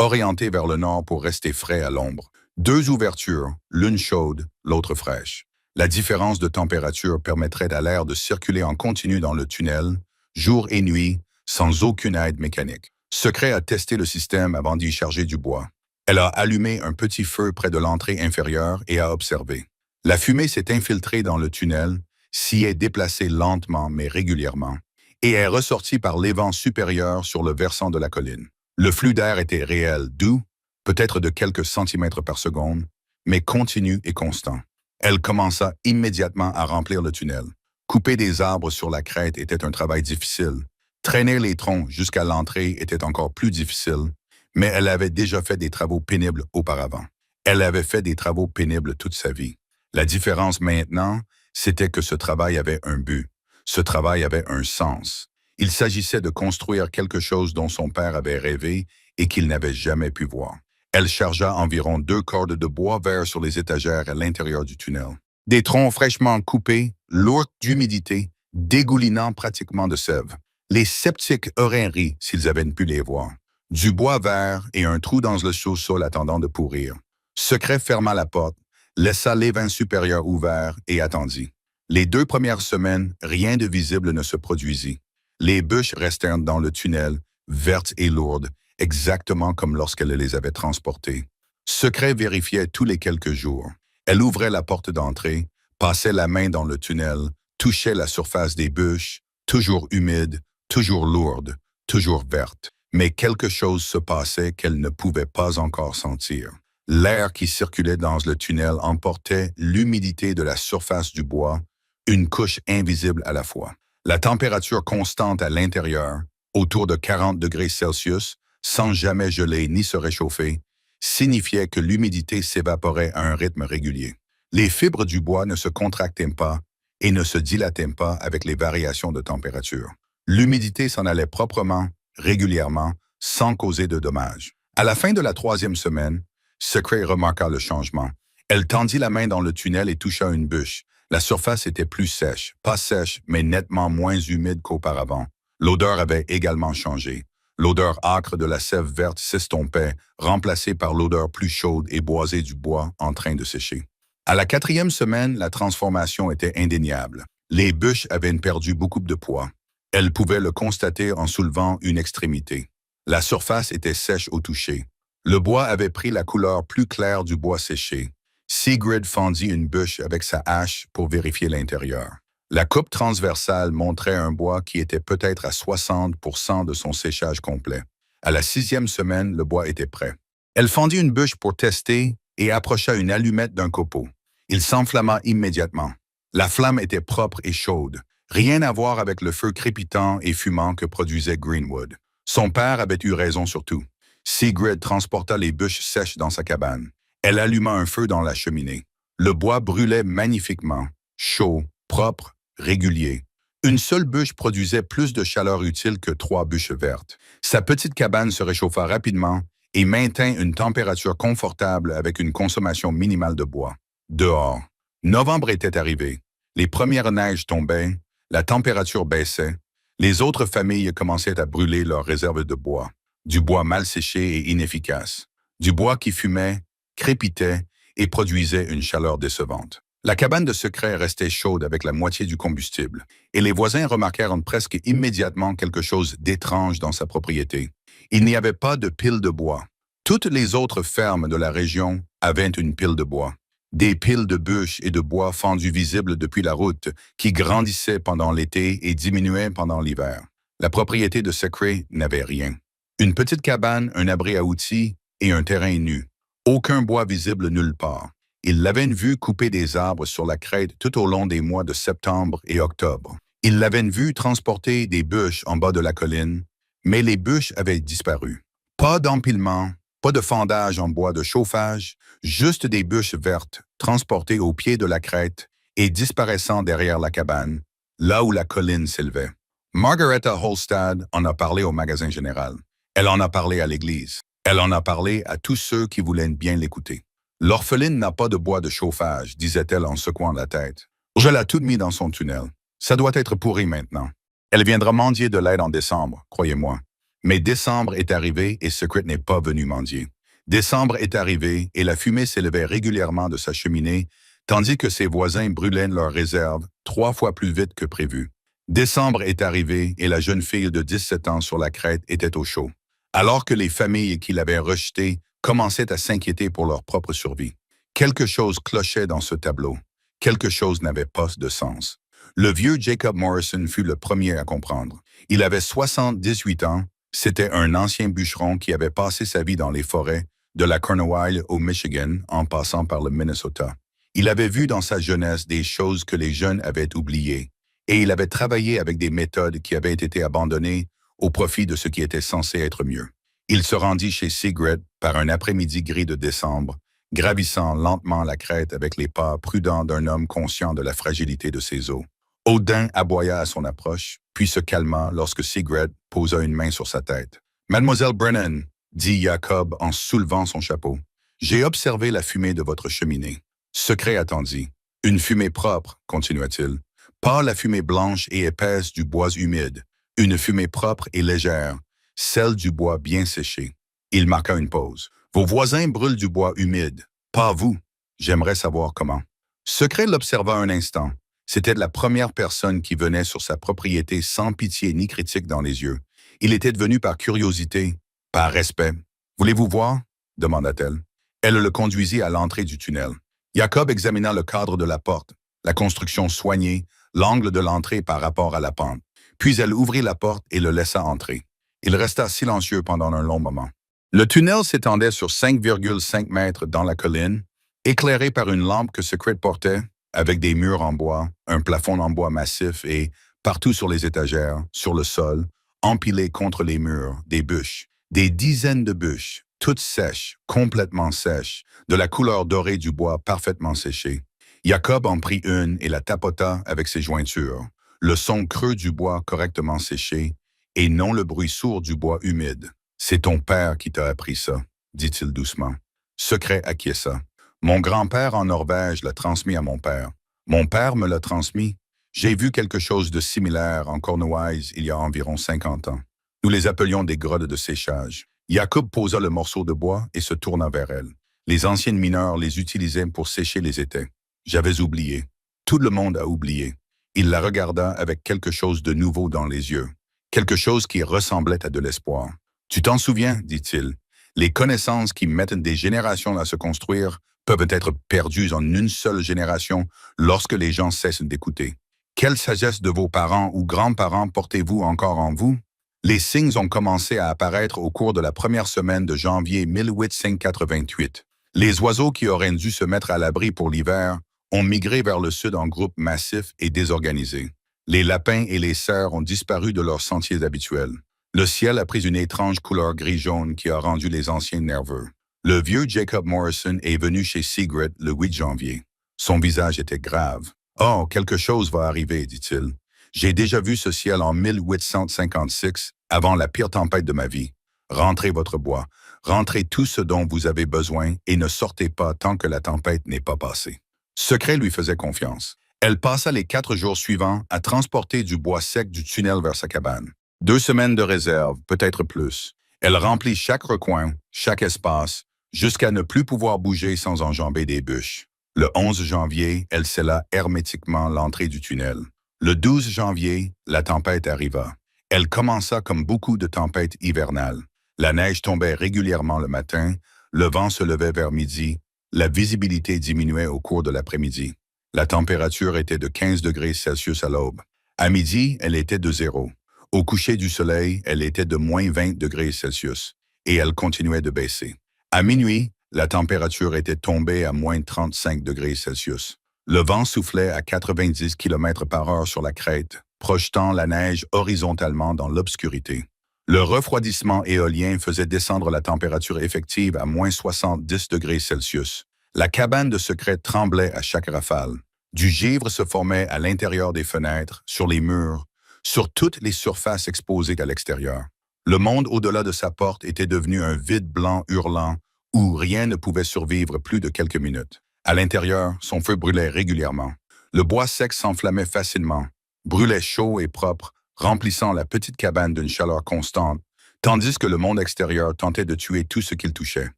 orienté vers le nord pour rester frais à l'ombre. Deux ouvertures, l'une chaude, l'autre fraîche. La différence de température permettrait à l'air de circuler en continu dans le tunnel, jour et nuit, sans aucune aide mécanique. Secret a testé le système avant d'y charger du bois. Elle a allumé un petit feu près de l'entrée inférieure et a observé. La fumée s'est infiltrée dans le tunnel, s'y est déplacée lentement mais régulièrement, et est ressortie par l'évent supérieur sur le versant de la colline. Le flux d'air était réel, doux, peut-être de quelques centimètres par seconde, mais continu et constant. Elle commença immédiatement à remplir le tunnel. Couper des arbres sur la crête était un travail difficile. Traîner les troncs jusqu'à l'entrée était encore plus difficile, mais elle avait déjà fait des travaux pénibles auparavant. Elle avait fait des travaux pénibles toute sa vie. La différence maintenant, c'était que ce travail avait un but. Ce travail avait un sens. Il s'agissait de construire quelque chose dont son père avait rêvé et qu'il n'avait jamais pu voir. Elle chargea environ 2 cordes de bois vert sur les étagères à l'intérieur du tunnel. Des troncs fraîchement coupés, lourds d'humidité, dégoulinant pratiquement de sève. Les sceptiques auraient ri s'ils avaient pu les voir. Du bois vert et un trou dans le sous-sol attendant de pourrir. Secret ferma la porte, laissa l'évent supérieur ouvert et attendit. Les 2 premières semaines, rien de visible ne se produisit. Les bûches restèrent dans le tunnel, vertes et lourdes, exactement comme lorsqu'elle les avait transportées. Secret vérifiait tous les quelques jours. Elle ouvrait la porte d'entrée, passait la main dans le tunnel, touchait la surface des bûches, toujours humide, toujours lourde, toujours verte. Mais quelque chose se passait qu'elle ne pouvait pas encore sentir. L'air qui circulait dans le tunnel emportait l'humidité de la surface du bois, une couche invisible à la fois. La température constante à l'intérieur, autour de 40 degrés Celsius, sans jamais geler ni se réchauffer, signifiait que l'humidité s'évaporait à un rythme régulier. Les fibres du bois ne se contractaient pas et ne se dilataient pas avec les variations de température. L'humidité s'en allait proprement, régulièrement, sans causer de dommages. À la fin de la 3e semaine, Secret remarqua le changement. Elle tendit la main dans le tunnel et toucha une bûche. La surface était plus sèche, pas sèche, mais nettement moins humide qu'auparavant. L'odeur avait également changé. L'odeur âcre de la sève verte s'estompait, remplacée par l'odeur plus chaude et boisée du bois en train de sécher. À la 4e semaine, la transformation était indéniable. Les bûches avaient perdu beaucoup de poids. Elle pouvait le constater en soulevant une extrémité. La surface était sèche au toucher. Le bois avait pris la couleur plus claire du bois séché. Sigrid fendit une bûche avec sa hache pour vérifier l'intérieur. La coupe transversale montrait un bois qui était peut-être à 60% de son séchage complet. À la 6e semaine, le bois était prêt. Elle fendit une bûche pour tester et approcha une allumette d'un copeau. Il s'enflamma immédiatement. La flamme était propre et chaude. Rien à voir avec le feu crépitant et fumant que produisait Greenwood. Son père avait eu raison sur tout. Sigrid transporta les bûches sèches dans sa cabane. Elle alluma un feu dans la cheminée. Le bois brûlait magnifiquement, chaud, propre, régulier. Une seule bûche produisait plus de chaleur utile que 3 bûches vertes. Sa petite cabane se réchauffa rapidement et maintint une température confortable avec une consommation minimale de bois. Dehors, novembre était arrivé. Les premières neiges tombaient, la température baissait. Les autres familles commençaient à brûler leurs réserves de bois. Du bois mal séché et inefficace. Du bois qui fumait, crépitait et produisait une chaleur décevante. La cabane de Secret restait chaude avec la moitié du combustible, et les voisins remarquèrent presque immédiatement quelque chose d'étrange dans sa propriété. Il n'y avait pas de pile de bois. Toutes les autres fermes de la région avaient une pile de bois. Des piles de bûches et de bois fendus visibles depuis la route, qui grandissaient pendant l'été et diminuaient pendant l'hiver. La propriété de Secret n'avait rien. Une petite cabane, un abri à outils et un terrain nu. Aucun bois visible nulle part. Il l'avait vu couper des arbres sur la crête tout au long des mois de septembre et octobre. Il l'avait vu transporter des bûches en bas de la colline, mais les bûches avaient disparu. Pas d'empilement, pas de fendage en bois de chauffage, juste des bûches vertes transportées au pied de la crête et disparaissant derrière la cabane, là où la colline s'élevait. Margaretha Holstad en a parlé au magasin général. Elle en a parlé à l'église. Elle en a parlé à tous ceux qui voulaient bien l'écouter. L'orpheline n'a pas de bois de chauffage, disait-elle en secouant la tête. Je l'ai tout mis dans son tunnel. Ça doit être pourri maintenant. Elle viendra mendier de l'aide en décembre, croyez-moi. Mais décembre est arrivé et Secret n'est pas venu mendier. Décembre est arrivé et la fumée s'élevait régulièrement de sa cheminée, tandis que ses voisins brûlaient leurs réserves 3 fois plus vite que prévu. Décembre est arrivé et la jeune fille de 17 ans sur la crête était au chaud, alors que les familles qui l'avaient rejetée commençaient à s'inquiéter pour leur propre survie. Quelque chose clochait dans ce tableau. Quelque chose n'avait pas de sens. Le vieux Jacob Morrison fut le premier à comprendre. Il avait 78 ans. C'était un ancien bûcheron qui avait passé sa vie dans les forêts de la Cornouaille au Michigan en passant par le Minnesota. Il avait vu dans sa jeunesse des choses que les jeunes avaient oubliées et il avait travaillé avec des méthodes qui avaient été abandonnées au profit de ce qui était censé être mieux. Il se rendit chez Sigrid par un après-midi gris de décembre, gravissant lentement la crête avec les pas prudents d'un homme conscient de la fragilité de ses os. Odin aboya à son approche, puis se calma lorsque Sigrid posa une main sur sa tête. « Mademoiselle Brennan, dit Jacob en soulevant son chapeau, j'ai observé la fumée de votre cheminée. Secret attendit. Une fumée propre, continua-t-il. Pas la fumée blanche et épaisse du bois humide. Une fumée propre et légère, celle du bois bien séché. Il marqua une pause. Vos voisins brûlent du bois humide. Pas vous. J'aimerais savoir comment. Secret l'observa un instant. C'était la première personne qui venait sur sa propriété sans pitié ni critique dans les yeux. Il était venu par curiosité, par respect. « Voulez-vous voir ?» demanda-t-elle. Elle le conduisit à l'entrée du tunnel. Jacob examina le cadre de la porte, la construction soignée, l'angle de l'entrée par rapport à la pente. Puis elle ouvrit la porte et le laissa entrer. Il resta silencieux pendant un long moment. Le tunnel s'étendait sur 5,5 mètres dans la colline, éclairé par une lampe que Secret portait, avec des murs en bois, un plafond en bois massif et, partout sur les étagères, sur le sol, empilés contre les murs, des bûches. Des dizaines de bûches, toutes sèches, complètement sèches, de la couleur dorée du bois parfaitement séché. Jacob en prit une et la tapota avec ses jointures, le son creux du bois correctement séché, et non le bruit sourd du bois humide. « C'est ton père qui t'a appris ça, » dit-il doucement. Secret acquiesça. « Mon grand-père en Norvège l'a transmis à mon père. Mon père me l'a transmis. J'ai vu quelque chose de similaire en Cornouailles il y a environ 50 ans. Nous les appelions des grottes de séchage. » Jacob posa le morceau de bois et se tourna vers elle. Les anciens mineurs les utilisaient pour sécher les étais. J'avais oublié. Tout le monde a oublié. Il la regarda avec quelque chose de nouveau dans les yeux. Quelque chose qui ressemblait à de l'espoir. « Tu t'en souviens, dit-il. Les connaissances qui mettent des générations à se construire peuvent être perdues en une seule génération lorsque les gens cessent d'écouter. Quelle sagesse de vos parents ou grands-parents portez-vous encore en vous? » Les signes ont commencé à apparaître au cours de la première semaine de janvier 1888. Les oiseaux qui auraient dû se mettre à l'abri pour l'hiver ont migré vers le sud en groupes massifs et désorganisés. Les lapins et les cerfs ont disparu de leurs sentiers habituels. Le ciel a pris une étrange couleur gris-jaune qui a rendu les anciens nerveux. Le vieux Jacob Morrison est venu chez Sigrid le 8 janvier. Son visage était grave. « Oh, quelque chose va arriver, dit-il. J'ai déjà vu ce ciel en 1856, avant la pire tempête de ma vie. Rentrez votre bois, rentrez tout ce dont vous avez besoin et ne sortez pas tant que la tempête n'est pas passée. » Secret lui faisait confiance. Elle passa les 4 jours suivants à transporter du bois sec du tunnel vers sa cabane. 2 semaines de réserve, peut-être plus. Elle remplit chaque recoin, chaque espace, jusqu'à ne plus pouvoir bouger sans enjamber des bûches. Le 11 janvier, elle scella hermétiquement l'entrée du tunnel. Le 12 janvier, la tempête arriva. Elle commença comme beaucoup de tempêtes hivernales. La neige tombait régulièrement le matin, le vent se levait vers midi, la visibilité diminuait au cours de l'après-midi. La température était de 15 degrés Celsius à l'aube. À midi, elle était de 0. Au coucher du soleil, elle était de moins 20 degrés Celsius, et elle continuait de baisser. À minuit, la température était tombée à moins 35 degrés Celsius. Le vent soufflait à 90 km/h sur la crête, projetant la neige horizontalement dans l'obscurité. Le refroidissement éolien faisait descendre la température effective à moins 70 degrés Celsius. La cabane de Secret tremblait à chaque rafale. Du givre se formait à l'intérieur des fenêtres, sur les murs, sur toutes les surfaces exposées à l'extérieur. Le monde au-delà de sa porte était devenu un vide blanc hurlant où rien ne pouvait survivre plus de quelques minutes. À l'intérieur, son feu brûlait régulièrement. Le bois sec s'enflammait facilement, brûlait chaud et propre, remplissant la petite cabane d'une chaleur constante, tandis que le monde extérieur tentait de tuer tout ce qu'il touchait.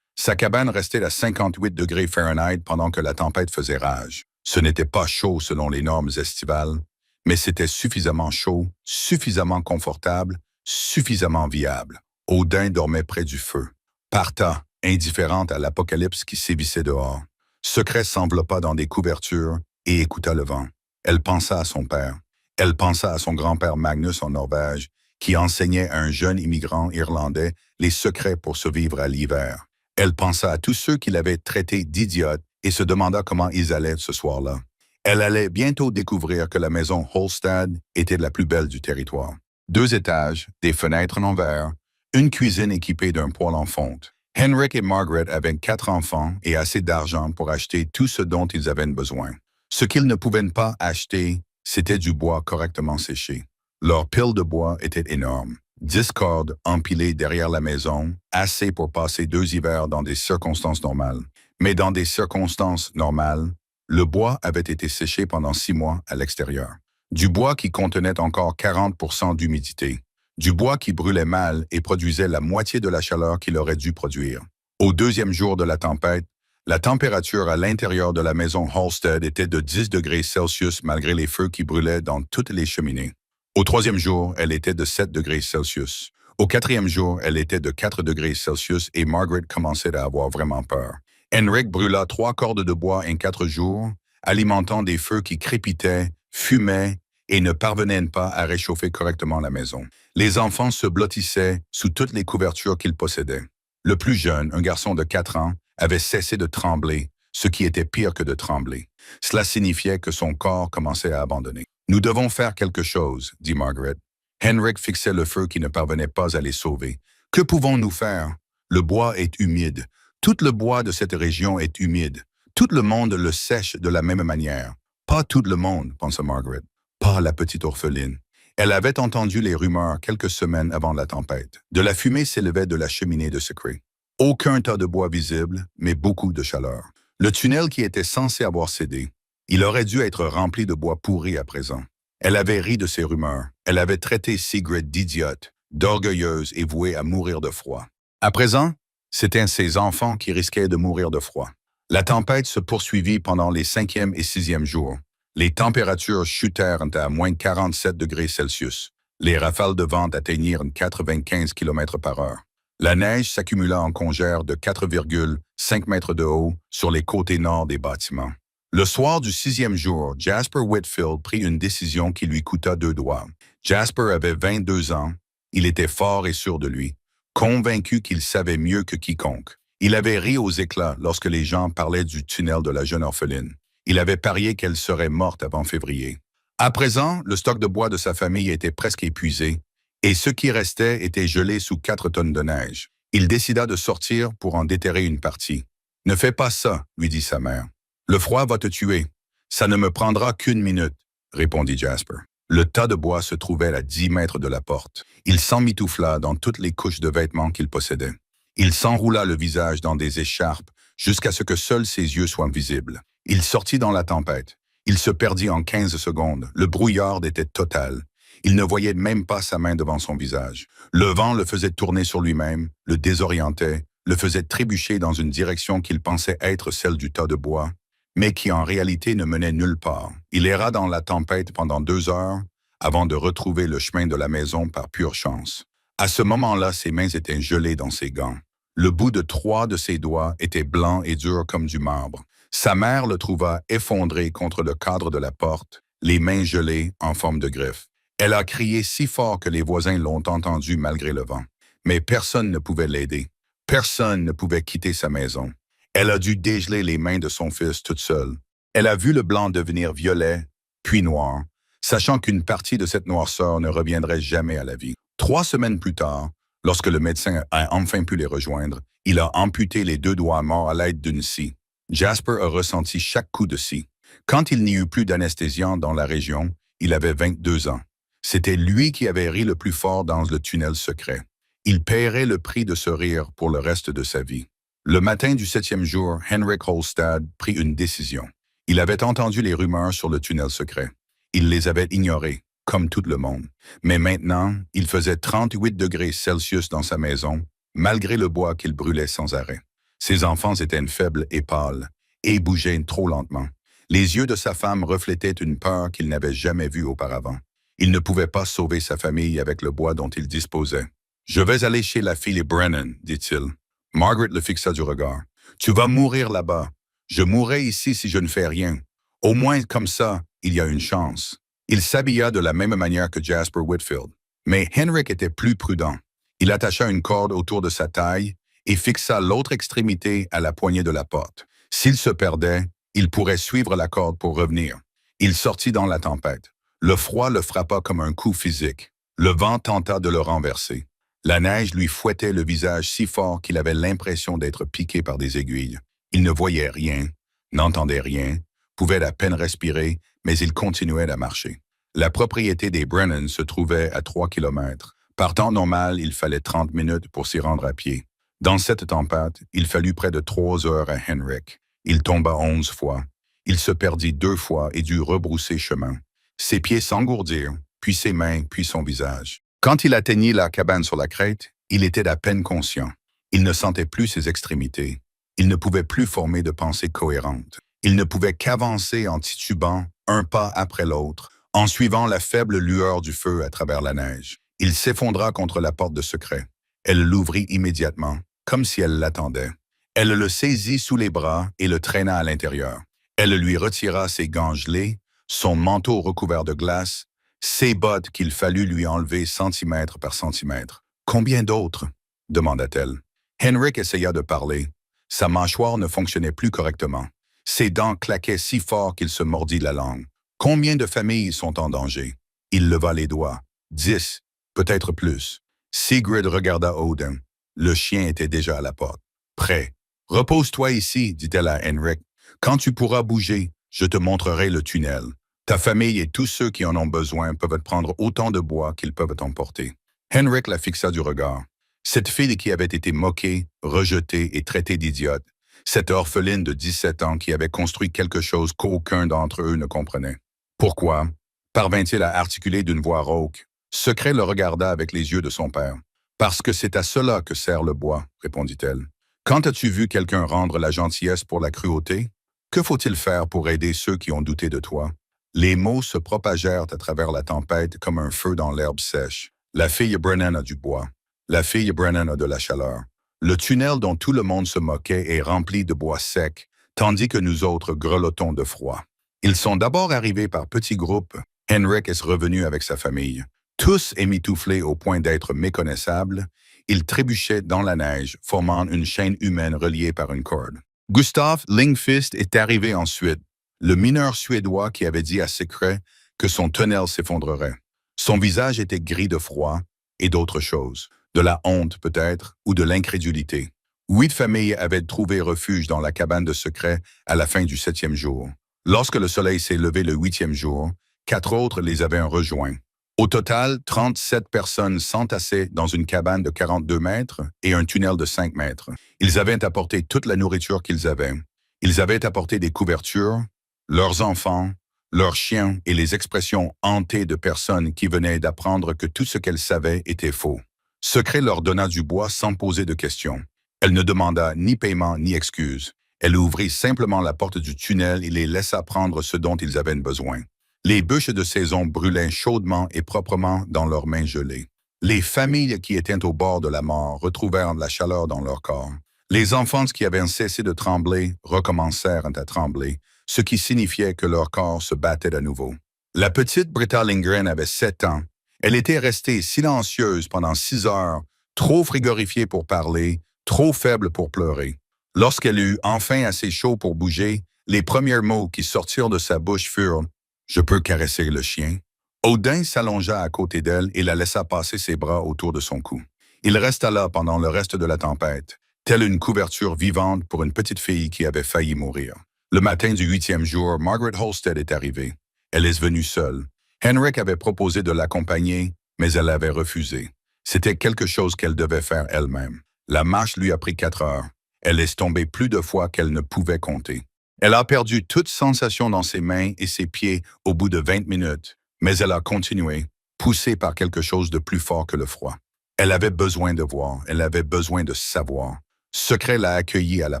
Sa cabane restait à 58 degrés Fahrenheit pendant que la tempête faisait rage. Ce n'était pas chaud selon les normes estivales, mais c'était suffisamment chaud, suffisamment confortable, suffisamment viable. Odin dormait près du feu. Parta, indifférente à l'apocalypse qui sévissait dehors. Secret s'enveloppa dans des couvertures et écouta le vent. Elle pensa à son père. Elle pensa à son grand-père Magnus en Norvège, qui enseignait à un jeune immigrant irlandais les secrets pour survivre à l'hiver. Elle pensa à tous ceux qui l'avaient traité d'idiote et se demanda comment ils allaient ce soir-là. Elle allait bientôt découvrir que la maison Holstad était la plus belle du territoire. 2 étages, des fenêtres en verre, une cuisine équipée d'un poêle en fonte. Henrik et Margaret avaient 4 enfants et assez d'argent pour acheter tout ce dont ils avaient besoin. Ce qu'ils ne pouvaient pas acheter, c'était du bois correctement séché. Leur pile de bois était énorme. 10 cordes empilées derrière la maison, assez pour passer 2 hivers dans des circonstances normales. Mais dans des circonstances normales, le bois avait été séché pendant 6 mois à l'extérieur. Du bois qui contenait encore 40% d'humidité. Du bois qui brûlait mal et produisait la moitié de la chaleur qu'il aurait dû produire. Au 2e jour de la tempête, la température à l'intérieur de la maison Holstad était de 10 degrés Celsius malgré les feux qui brûlaient dans toutes les cheminées. Au 3e jour, elle était de 7 degrés Celsius. Au 4e jour, elle était de 4 degrés Celsius et Margaret commençait à avoir vraiment peur. Henrik brûla 3 cordes de bois en 4 jours, alimentant des feux qui crépitaient, fumaient et ne parvenaient pas à réchauffer correctement la maison. Les enfants se blottissaient sous toutes les couvertures qu'ils possédaient. Le plus jeune, un garçon de 4 ans, avait cessé de trembler, ce qui était pire que de trembler. Cela signifiait que son corps commençait à abandonner. « Nous devons faire quelque chose, » dit Margaret. Henrik fixait le feu qui ne parvenait pas à les sauver. « Que pouvons-nous faire? Le bois est humide. Tout le bois de cette région est humide. Tout le monde le sèche de la même manière. »« Pas tout le monde, » pensa Margaret. Pas la petite orpheline. Elle avait entendu les rumeurs quelques semaines avant la tempête. De la fumée s'élevait de la cheminée de Secret. Aucun tas de bois visible, mais beaucoup de chaleur. Le tunnel qui était censé avoir cédé, il aurait dû être rempli de bois pourri à présent. Elle avait ri de ces rumeurs. Elle avait traité Sigrid d'idiote, d'orgueilleuse et vouée à mourir de froid. À présent, c'étaient ses enfants qui risquaient de mourir de froid. La tempête se poursuivit pendant les 5e et 6e jours. Les températures chutèrent à moins 47 degrés Celsius. Les rafales de vent atteignirent 95 km par heure. La neige s'accumula en congère de 4,5 mètres de haut sur les côtés nord des bâtiments. Le soir du 6e jour, Jasper Whitfield prit une décision qui lui coûta 2 doigts. Jasper avait 22 ans. Il était fort et sûr de lui, convaincu qu'il savait mieux que quiconque. Il avait ri aux éclats lorsque les gens parlaient du tunnel de la jeune orpheline. Il avait parié qu'elle serait morte avant février. À présent, le stock de bois de sa famille était presque épuisé, et ce qui restait était gelé sous 4 tonnes de neige. Il décida de sortir pour en déterrer une partie. « Ne fais pas ça, » lui dit sa mère. « Le froid va te tuer. Ça ne me prendra qu'1 minute, » répondit Jasper. Le tas de bois se trouvait à 10 mètres de la porte. Il s'emmitoufla dans toutes les couches de vêtements qu'il possédait. Il s'enroula le visage dans des écharpes jusqu'à ce que seuls ses yeux soient visibles. Il sortit dans la tempête. Il se perdit en 15 secondes. Le brouillard était total. Il ne voyait même pas sa main devant son visage. Le vent le faisait tourner sur lui-même, le désorientait, le faisait trébucher dans une direction qu'il pensait être celle du tas de bois, mais qui en réalité ne menait nulle part. Il erra dans la tempête pendant 2 heures avant de retrouver le chemin de la maison par pure chance. À ce moment-là, ses mains étaient gelées dans ses gants. Le bout de 3 de ses doigts était blanc et dur comme du marbre. Sa mère le trouva effondré contre le cadre de la porte, les mains gelées en forme de griffes. Elle a crié si fort que les voisins l'ont entendu malgré le vent. Mais personne ne pouvait l'aider. Personne ne pouvait quitter sa maison. Elle a dû dégeler les mains de son fils toute seule. Elle a vu le blanc devenir violet, puis noir, sachant qu'une partie de cette noirceur ne reviendrait jamais à la vie. 3 semaines plus tard, lorsque le médecin a enfin pu les rejoindre, il a amputé les 2 doigts morts à l'aide d'une scie. Jasper a ressenti chaque coup de scie. Quand il n'y eut plus d'anesthésiant dans la région, il avait 22 ans. C'était lui qui avait ri le plus fort dans le tunnel secret. Il paierait le prix de ce rire pour le reste de sa vie. Le matin du 7e jour, Henrik Holstad prit une décision. Il avait entendu les rumeurs sur le tunnel secret. Il les avait ignorées, comme tout le monde. Mais maintenant, il faisait 38 degrés Celsius dans sa maison, malgré le bois qu'il brûlait sans arrêt. Ses enfants étaient faibles et pâles, et bougeaient trop lentement. Les yeux de sa femme reflétaient une peur qu'il n'avait jamais vue auparavant. Il ne pouvait pas sauver sa famille avec le bois dont il disposait. « Je vais aller chez la fille Brennan, dit-il. Margaret le fixa du regard. « Tu vas mourir là-bas. Je mourrai ici si je ne fais rien. Au moins comme ça, il y a une chance. » Il s'habilla de la même manière que Jasper Whitfield. Mais Henrik était plus prudent. Il attacha une corde autour de sa taille et fixa l'autre extrémité à la poignée de la porte. S'il se perdait, il pourrait suivre la corde pour revenir. Il sortit dans la tempête. Le froid le frappa comme un coup physique. Le vent tenta de le renverser. La neige lui fouettait le visage si fort qu'il avait l'impression d'être piqué par des aiguilles. Il ne voyait rien, n'entendait rien, pouvait à peine respirer, mais il continuait à marcher. La propriété des Brennan se trouvait à 3 kilomètres. Par temps normal, il fallait 30 minutes pour s'y rendre à pied. Dans cette tempête, il fallut près de 3 heures à Henrik. Il tomba 11 fois. Il se perdit 2 fois et dut rebrousser chemin. Ses pieds s'engourdirent, puis ses mains, puis son visage. Quand il atteignit la cabane sur la crête, il était à peine conscient. Il ne sentait plus ses extrémités. Il ne pouvait plus former de pensées cohérentes. Il ne pouvait qu'avancer en titubant, un pas après l'autre, en suivant la faible lueur du feu à travers la neige. Il s'effondra contre la porte de secret. Elle l'ouvrit immédiatement, comme si elle l'attendait. Elle le saisit sous les bras et le traîna à l'intérieur. Elle lui retira ses gants gelés, son manteau recouvert de glace, ses bottes qu'il fallut lui enlever centimètre par centimètre. « Combien d'autres ?» demanda-t-elle. Henrik essaya de parler. Sa mâchoire ne fonctionnait plus correctement. Ses dents claquaient si fort qu'il se mordit la langue. « Combien de familles sont en danger ?» Il leva les doigts. 10, peut-être plus. Sigrid regarda Odin. Le chien était déjà à la porte. Prêt. « Repose-toi ici, dit-elle à Henrik. Quand tu pourras bouger, je te montrerai le tunnel. Ta famille et tous ceux qui en ont besoin peuvent prendre autant de bois qu'ils peuvent emporter. » Henrik la fixa du regard. Cette fille qui avait été moquée, rejetée et traitée d'idiote, cette orpheline de 17 ans qui avait construit quelque chose qu'aucun d'entre eux ne comprenait. Pourquoi? Parvint-il à articuler d'une voix rauque. Secret le regarda avec les yeux de son père. Parce que c'est à cela que sert le bois, répondit-elle. Quand as-tu vu quelqu'un rendre la gentillesse pour la cruauté? Que faut-il faire pour aider ceux qui ont douté de toi? Les mots se propagèrent à travers la tempête comme un feu dans l'herbe sèche. La fille Brennan a du bois. La fille Brennan a de la chaleur. Le tunnel dont tout le monde se moquait est rempli de bois sec, tandis que nous autres grelottons de froid. Ils sont d'abord arrivés par petits groupes. Henrik est revenu avec sa famille. Tous émitouflés au point d'être méconnaissables, ils trébuchaient dans la neige, formant une chaîne humaine reliée par une corde. Gustav Lingfist est arrivé ensuite, le mineur suédois qui avait dit à Secret que son tunnel s'effondrerait. Son visage était gris de froid et d'autres choses, de la honte peut-être ou de l'incrédulité. 8 familles avaient trouvé refuge dans la cabane de Secret à la fin du 7e jour. Lorsque le soleil s'est levé le 8e jour, 4 autres les avaient rejoints. Au total, 37 personnes s'entassaient dans une cabane de 42 mètres et un tunnel de 5 mètres. Ils avaient apporté toute la nourriture qu'ils avaient. Ils avaient apporté des couvertures, leurs enfants, leurs chiens et les expressions hantées de personnes qui venaient d'apprendre que tout ce qu'elles savaient était faux. Secret leur donna du bois sans poser de questions. Elle ne demanda ni paiement ni excuse. Elle ouvrit simplement la porte du tunnel et les laissa prendre ce dont ils avaient besoin. Les bûches de saison brûlaient chaudement et proprement dans leurs mains gelées. Les familles qui étaient au bord de la mort retrouvèrent de la chaleur dans leur corps. Les enfants qui avaient cessé de trembler recommencèrent à trembler, ce qui signifiait que leur corps se battait à nouveau. La petite Britta Lindgren avait 7 ans. Elle était restée silencieuse pendant 6 heures, trop frigorifiée pour parler, trop faible pour pleurer. Lorsqu'elle eut enfin assez chaud pour bouger, les premiers mots qui sortirent de sa bouche furent « Je peux caresser le chien ». Odin s'allongea à côté d'elle et la laissa passer ses bras autour de son cou. Il resta là pendant le reste de la tempête, telle une couverture vivante pour une petite fille qui avait failli mourir. Le matin du 8e jour, Margaret Holstead est arrivée. Elle est venue seule. Henrik avait proposé de l'accompagner, mais elle avait refusé. C'était quelque chose qu'elle devait faire elle-même. La marche lui a pris 4 heures. Elle est tombée plus de fois qu'elle ne pouvait compter. Elle a perdu toute sensation dans ses mains et ses pieds au bout de 20 minutes. Mais elle a continué, poussée par quelque chose de plus fort que le froid. Elle avait besoin de voir, elle avait besoin de savoir. Secret l'a accueillie à la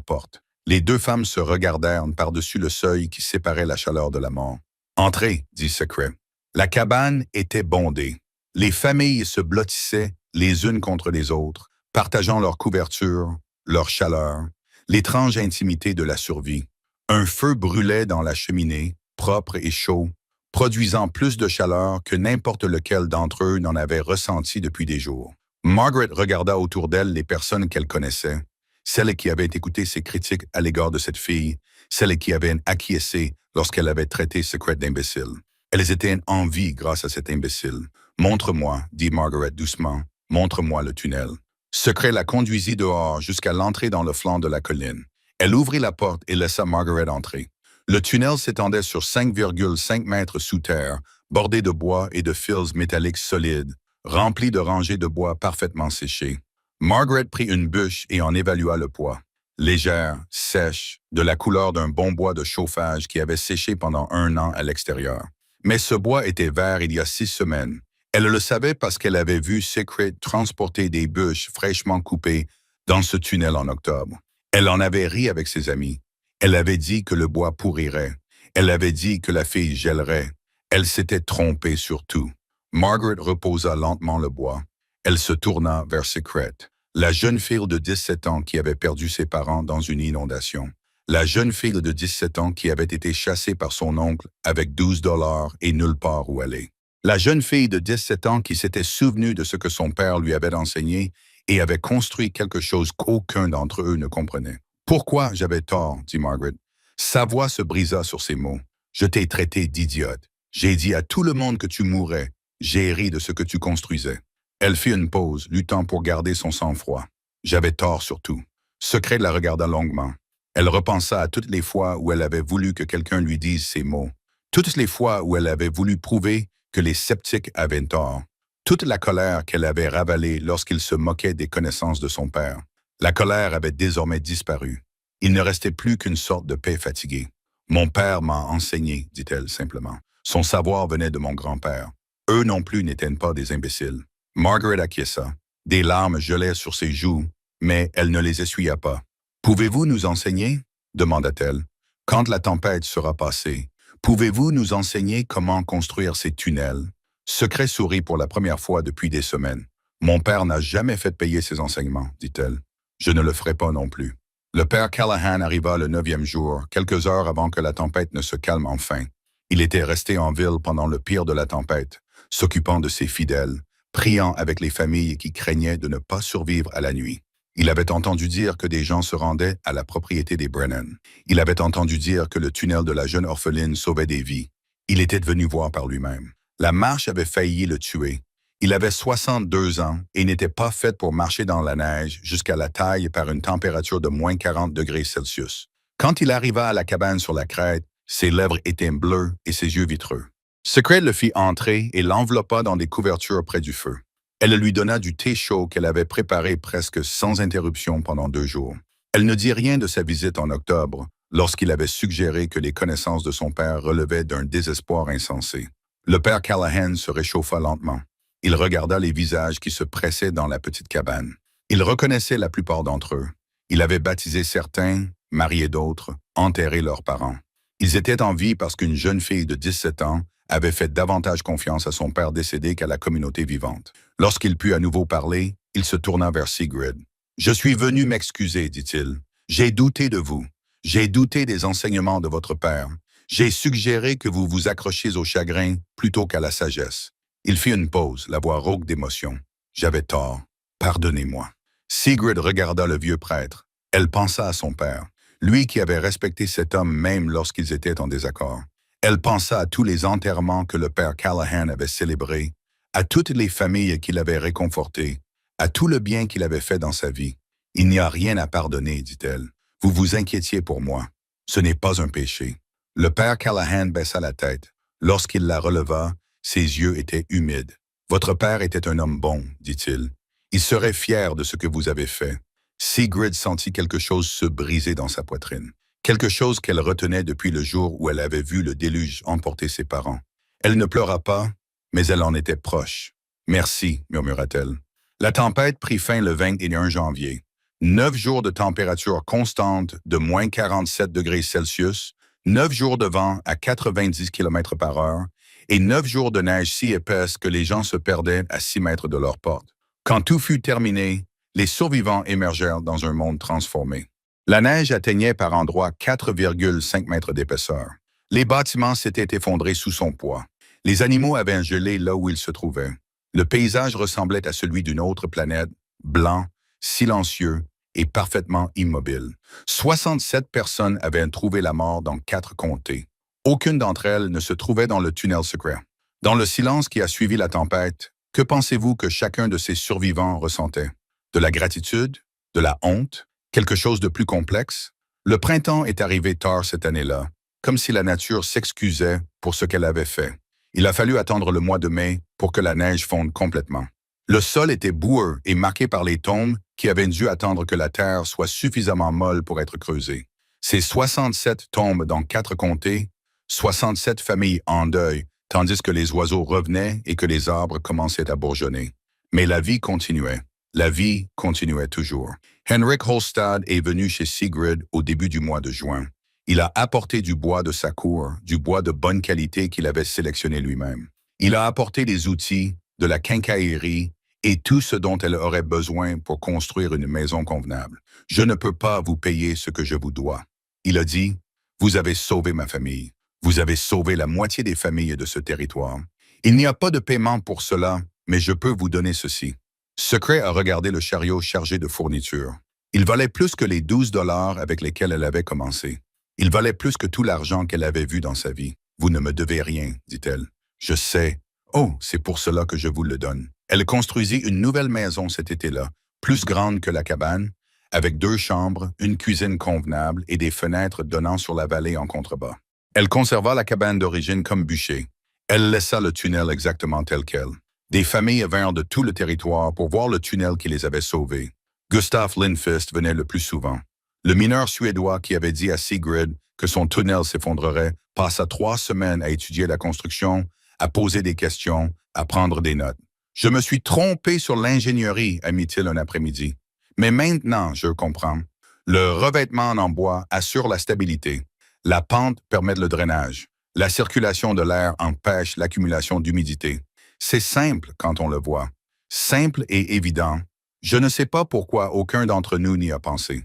porte. Les deux femmes se regardèrent par-dessus le seuil qui séparait la chaleur de la mort. « Entrez », dit Secret. La cabane était bondée. Les familles se blottissaient les unes contre les autres, partageant leur couverture, leur chaleur, l'étrange intimité de la survie. Un feu brûlait dans la cheminée, propre et chaud, produisant plus de chaleur que n'importe lequel d'entre eux n'en avait ressenti depuis des jours. Margaret regarda autour d'elle les personnes qu'elle connaissait, celles qui avaient écouté ses critiques à l'égard de cette fille, celles qui avaient acquiescé lorsqu'elle avait traité Secret d'imbécile. Elles étaient en vie grâce à cet imbécile. « Montre-moi », dit Margaret doucement, « montre-moi le tunnel. » Secret la conduisit dehors jusqu'à l'entrée dans le flanc de la colline. Elle ouvrit la porte et laissa Margaret entrer. Le tunnel s'étendait sur 5,5 mètres sous terre, bordé de bois et de fils métalliques solides, rempli de rangées de bois parfaitement séchés. Margaret prit une bûche et en évalua le poids. Légère, sèche, de la couleur d'un bon bois de chauffage qui avait séché pendant 1 an à l'extérieur. Mais ce bois était vert il y a 6 semaines. Elle le savait parce qu'elle avait vu Secret transporter des bûches fraîchement coupées dans ce tunnel en octobre. Elle en avait ri avec ses amis. Elle avait dit que le bois pourrirait. Elle avait dit que la fille gèlerait. Elle s'était trompée sur tout. Margaret reposa lentement le bois. Elle se tourna vers Secret, la jeune fille de 17 ans qui avait perdu ses parents dans une inondation. La jeune fille de 17 ans qui avait été chassée par son oncle avec 12 $ et nulle part où aller. La jeune fille de 17 ans qui s'était souvenue de ce que son père lui avait enseigné et avait construit quelque chose qu'aucun d'entre eux ne comprenait. « Pourquoi j'avais tort ?» dit Margaret. Sa voix se brisa sur ces mots. « Je t'ai traité d'idiote. J'ai dit à tout le monde que tu mourrais. J'ai ri de ce que tu construisais. » Elle fit une pause, luttant pour garder son sang-froid. « J'avais tort surtout. » Secret la regarda longuement. Elle repensa à toutes les fois où elle avait voulu que quelqu'un lui dise ces mots. Toutes les fois où elle avait voulu prouver que les sceptiques avaient tort. Toute la colère qu'elle avait ravalée lorsqu'il se moquait des connaissances de son père. La colère avait désormais disparu. Il ne restait plus qu'une sorte de paix fatiguée. « Mon père m'a enseigné, dit-elle simplement. Son savoir venait de mon grand-père. Eux non plus n'étaient pas des imbéciles. » Margaret acquiesça. Des larmes gelaient sur ses joues, mais elle ne les essuya pas. « Pouvez-vous nous enseigner ?» demanda-t-elle. « Quand la tempête sera passée, pouvez-vous nous enseigner comment construire ces tunnels ?» Secret sourit pour la première fois depuis des semaines. « Mon père n'a jamais fait payer ses enseignements, dit-elle. Je ne le ferai pas non plus. » Le père Callahan arriva le 9e jour, quelques heures avant que la tempête ne se calme enfin. Il était resté en ville pendant le pire de la tempête, s'occupant de ses fidèles, priant avec les familles qui craignaient de ne pas survivre à la nuit. Il avait entendu dire que des gens se rendaient à la propriété des Brennan. Il avait entendu dire que le tunnel de la jeune orpheline sauvait des vies. Il était venu voir par lui-même. La marche avait failli le tuer. Il avait 62 ans et n'était pas fait pour marcher dans la neige jusqu'à la taille par une température de moins 40 degrés Celsius. Quand il arriva à la cabane sur la crête, ses lèvres étaient bleues et ses yeux vitreux. Secret le fit entrer et l'enveloppa dans des couvertures près du feu. Elle lui donna du thé chaud qu'elle avait préparé presque sans interruption pendant 2 jours. Elle ne dit rien de sa visite en octobre, lorsqu'il avait suggéré que les connaissances de son père relevaient d'un désespoir insensé. Le père Callahan se réchauffa lentement. Il regarda les visages qui se pressaient dans la petite cabane. Il reconnaissait la plupart d'entre eux. Il avait baptisé certains, marié d'autres, enterré leurs parents. Ils étaient en vie parce qu'une jeune fille de 17 ans avait fait davantage confiance à son père décédé qu'à la communauté vivante. Lorsqu'il put à nouveau parler, il se tourna vers Sigrid. « Je suis venu m'excuser, dit-il. J'ai douté de vous. J'ai douté des enseignements de votre père. J'ai suggéré que vous vous accrochiez au chagrin plutôt qu'à la sagesse. » Il fit une pause, la voix rauque d'émotion. « J'avais tort. Pardonnez-moi. » Sigrid regarda le vieux prêtre. Elle pensa à son père, lui qui avait respecté cet homme même lorsqu'ils étaient en désaccord. Elle pensa à tous les enterrements que le père Callahan avait célébrés, à toutes les familles qu'il avait réconfortées, à tout le bien qu'il avait fait dans sa vie. « Il n'y a rien à pardonner, dit-elle. Vous vous inquiétiez pour moi. Ce n'est pas un péché. » Le père Callahan baissa la tête. Lorsqu'il la releva, ses yeux étaient humides. « Votre père était un homme bon, dit-il. Il serait fier de ce que vous avez fait. » Sigrid sentit quelque chose se briser dans sa poitrine. Quelque chose qu'elle retenait depuis le jour où elle avait vu le déluge emporter ses parents. Elle ne pleura pas, mais elle en était proche. Merci, murmura-t-elle. La tempête prit fin le 21 janvier. 9 jours de température constante de moins 47 degrés Celsius, 9 jours de vent à 90 km par heure et 9 jours de neige si épaisse que les gens se perdaient à 6 mètres de leur porte. Quand tout fut terminé, les survivants émergèrent dans un monde transformé. La neige atteignait par endroits 4,5 mètres d'épaisseur. Les bâtiments s'étaient effondrés sous son poids. Les animaux avaient gelé là où ils se trouvaient. Le paysage ressemblait à celui d'une autre planète, blanc, silencieux et parfaitement immobile. 67 personnes avaient trouvé la mort dans 4 comtés. Aucune d'entre elles ne se trouvait dans le tunnel secret. Dans le silence qui a suivi la tempête, que pensez-vous que chacun de ces survivants ressentait? De la gratitude? De la honte? Quelque chose de plus complexe? Le printemps est arrivé tard cette année-là, comme si la nature s'excusait pour ce qu'elle avait fait. Il a fallu attendre le mois de mai pour que la neige fonde complètement. Le sol était boueux et marqué par les tombes qui avaient dû attendre que la terre soit suffisamment molle pour être creusée. Ces 67 tombes dans 4 comtés, 67 familles en deuil, tandis que les oiseaux revenaient et que les arbres commençaient à bourgeonner. Mais la vie continuait. La vie continuait toujours. Henrik Holstad est venu chez Sigrid au début du mois de juin. Il a apporté du bois de sa cour, du bois de bonne qualité qu'il avait sélectionné lui-même. Il a apporté des outils, de la quincaillerie et tout ce dont elle aurait besoin pour construire une maison convenable. Je ne peux pas vous payer ce que je vous dois. Il a dit, vous avez sauvé ma famille. Vous avez sauvé la moitié des familles de ce territoire. Il n'y a pas de paiement pour cela, mais je peux vous donner ceci. Secret a regardé le chariot chargé de fournitures. Il valait plus que les 12 $ avec lesquels elle avait commencé. Il valait plus que tout l'argent qu'elle avait vu dans sa vie. Vous ne me devez rien, dit-elle. Je sais. Oh, c'est pour cela que je vous le donne. Elle construisit une nouvelle maison cet été-là, plus grande que la cabane, avec 2 chambres, une cuisine convenable et des fenêtres donnant sur la vallée en contrebas. Elle conserva la cabane d'origine comme bûcher. Elle laissa le tunnel exactement tel quel. Des familles vinrent de tout le territoire pour voir le tunnel qui les avait sauvés. Gustaf Lindqvist venait le plus souvent. Le mineur suédois qui avait dit à Sigrid que son tunnel s'effondrerait passa 3 semaines à étudier la construction, à poser des questions, à prendre des notes. « Je me suis trompé sur l'ingénierie », admit-il un après-midi. « Mais maintenant, je comprends. Le revêtement en bois assure la stabilité. La pente permet le drainage. La circulation de l'air empêche l'accumulation d'humidité. C'est simple quand on le voit. Simple et évident. Je ne sais pas pourquoi aucun d'entre nous n'y a pensé.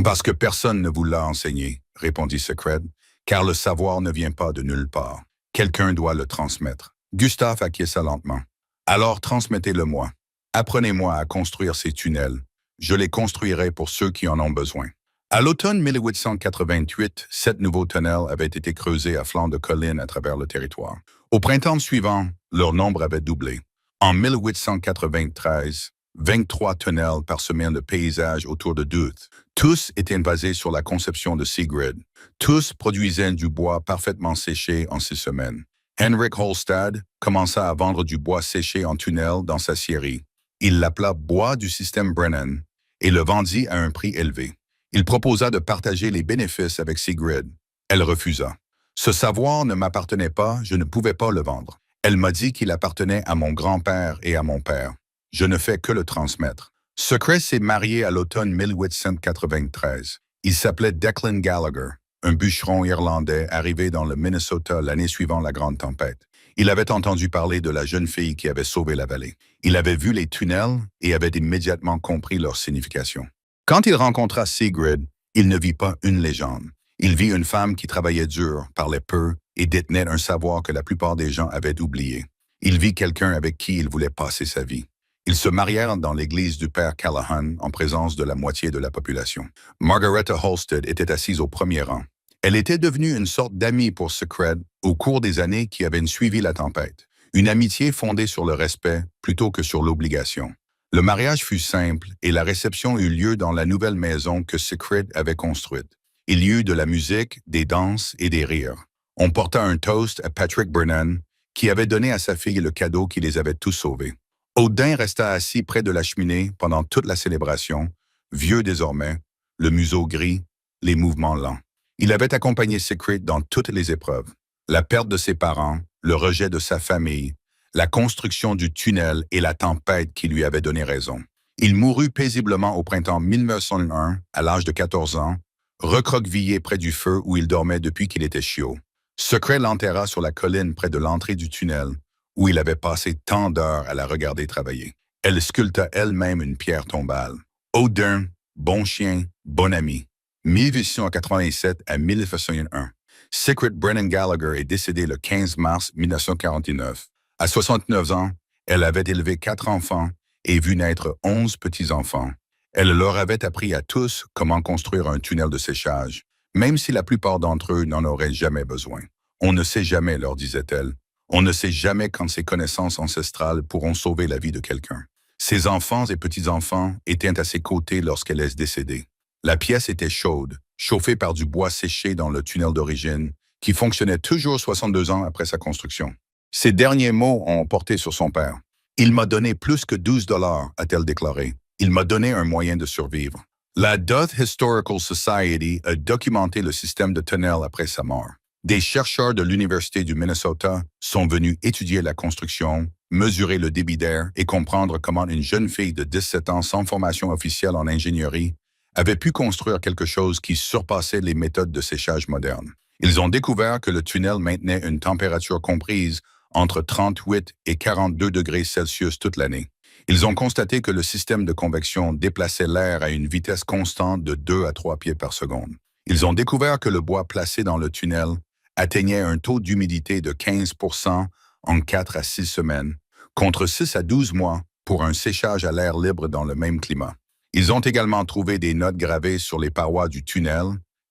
Parce que personne ne vous l'a enseigné, répondit Secret, car le savoir ne vient pas de nulle part. Quelqu'un doit le transmettre. Gustaf acquiesça lentement. Alors transmettez-le-moi. Apprenez-moi à construire ces tunnels. Je les construirai pour ceux qui en ont besoin. À l'automne 1888, 7 nouveaux tunnels avaient été creusés à flanc de collines à travers le territoire. Au printemps suivant, leur nombre avait doublé. En 1893, 23 tunnels parsemaient le paysage autour de Duth. Tous étaient basés sur la conception de Sigrid. Tous produisaient du bois parfaitement séché en 6 semaines. Henrik Holstad commença à vendre du bois séché en tunnel dans sa scierie. Il l'appela bois du système Brennan et le vendit à un prix élevé. Il proposa de partager les bénéfices avec Sigrid. Elle refusa. Ce savoir ne m'appartenait pas, je ne pouvais pas le vendre. Elle m'a dit qu'il appartenait à mon grand-père et à mon père. Je ne fais que le transmettre. Secret s'est marié à l'automne 1893. Il s'appelait Declan Gallagher, un bûcheron irlandais arrivé dans le Minnesota l'année suivant la grande tempête. Il avait entendu parler de la jeune fille qui avait sauvé la vallée. Il avait vu les tunnels et avait immédiatement compris leur signification. Quand il rencontra Sigrid, il ne vit pas une légende. Il vit une femme qui travaillait dur, parlait peu et détenait un savoir que la plupart des gens avaient oublié. Il vit quelqu'un avec qui il voulait passer sa vie. Ils se marièrent dans l'église du père Callahan en présence de la moitié de la population. Margaretha Holstad était assise au premier rang. Elle était devenue une sorte d'amie pour Secret au cours des années qui avaient suivi la tempête. Une amitié fondée sur le respect plutôt que sur l'obligation. Le mariage fut simple et la réception eut lieu dans la nouvelle maison que Secret avait construite. Il y eut de la musique, des danses et des rires. On porta un toast à Patrick Brennan, qui avait donné à sa fille le cadeau qui les avait tous sauvés. Audin resta assis près de la cheminée pendant toute la célébration, vieux désormais, le museau gris, les mouvements lents. Il avait accompagné Secret dans toutes les épreuves. La perte de ses parents, le rejet de sa famille, la construction du tunnel et la tempête qui lui avait donné raison. Il mourut paisiblement au printemps 1901, à l'âge de 14 ans, recroquevillé près du feu où il dormait depuis qu'il était chiot. Secret l'enterra sur la colline près de l'entrée du tunnel, où il avait passé tant d'heures à la regarder travailler. Elle sculpta elle-même une pierre tombale. Odin, bon chien, bon ami. 1887 à 1901. Secret Brennan Gallagher est décédée le 15 mars 1949. À 69 ans, elle avait élevé 4 enfants et vu naître 11 petits-enfants. Elle leur avait appris à tous comment construire un tunnel de séchage, même si la plupart d'entre eux n'en auraient jamais besoin. On ne sait jamais, leur disait-elle. On ne sait jamais quand ces connaissances ancestrales pourront sauver la vie de quelqu'un. Ses enfants et petits-enfants étaient à ses côtés lorsqu'elle est décédée. La pièce était chaude, chauffée par du bois séché dans le tunnel d'origine, qui fonctionnait toujours 62 ans après sa construction. Ces derniers mots ont porté sur son père. « Il m'a donné plus que 12 $, a-t-elle déclaré. Il m'a donné un moyen de survivre. » La Duth Historical Society a documenté le système de tunnel après sa mort. Des chercheurs de l'Université du Minnesota sont venus étudier la construction, mesurer le débit d'air et comprendre comment une jeune fille de 17 ans sans formation officielle en ingénierie avait pu construire quelque chose qui surpassait les méthodes de séchage modernes. Ils ont découvert que le tunnel maintenait une température comprise entre 38 et 42 degrés Celsius toute l'année. Ils ont constaté que le système de convection déplaçait l'air à une vitesse constante de 2 à 3 pieds par seconde. Ils ont découvert que le bois placé dans le tunnel atteignait un taux d'humidité de 15 % en 4 à 6 semaines, contre 6 à 12 mois pour un séchage à l'air libre dans le même climat. Ils ont également trouvé des notes gravées sur les parois du tunnel,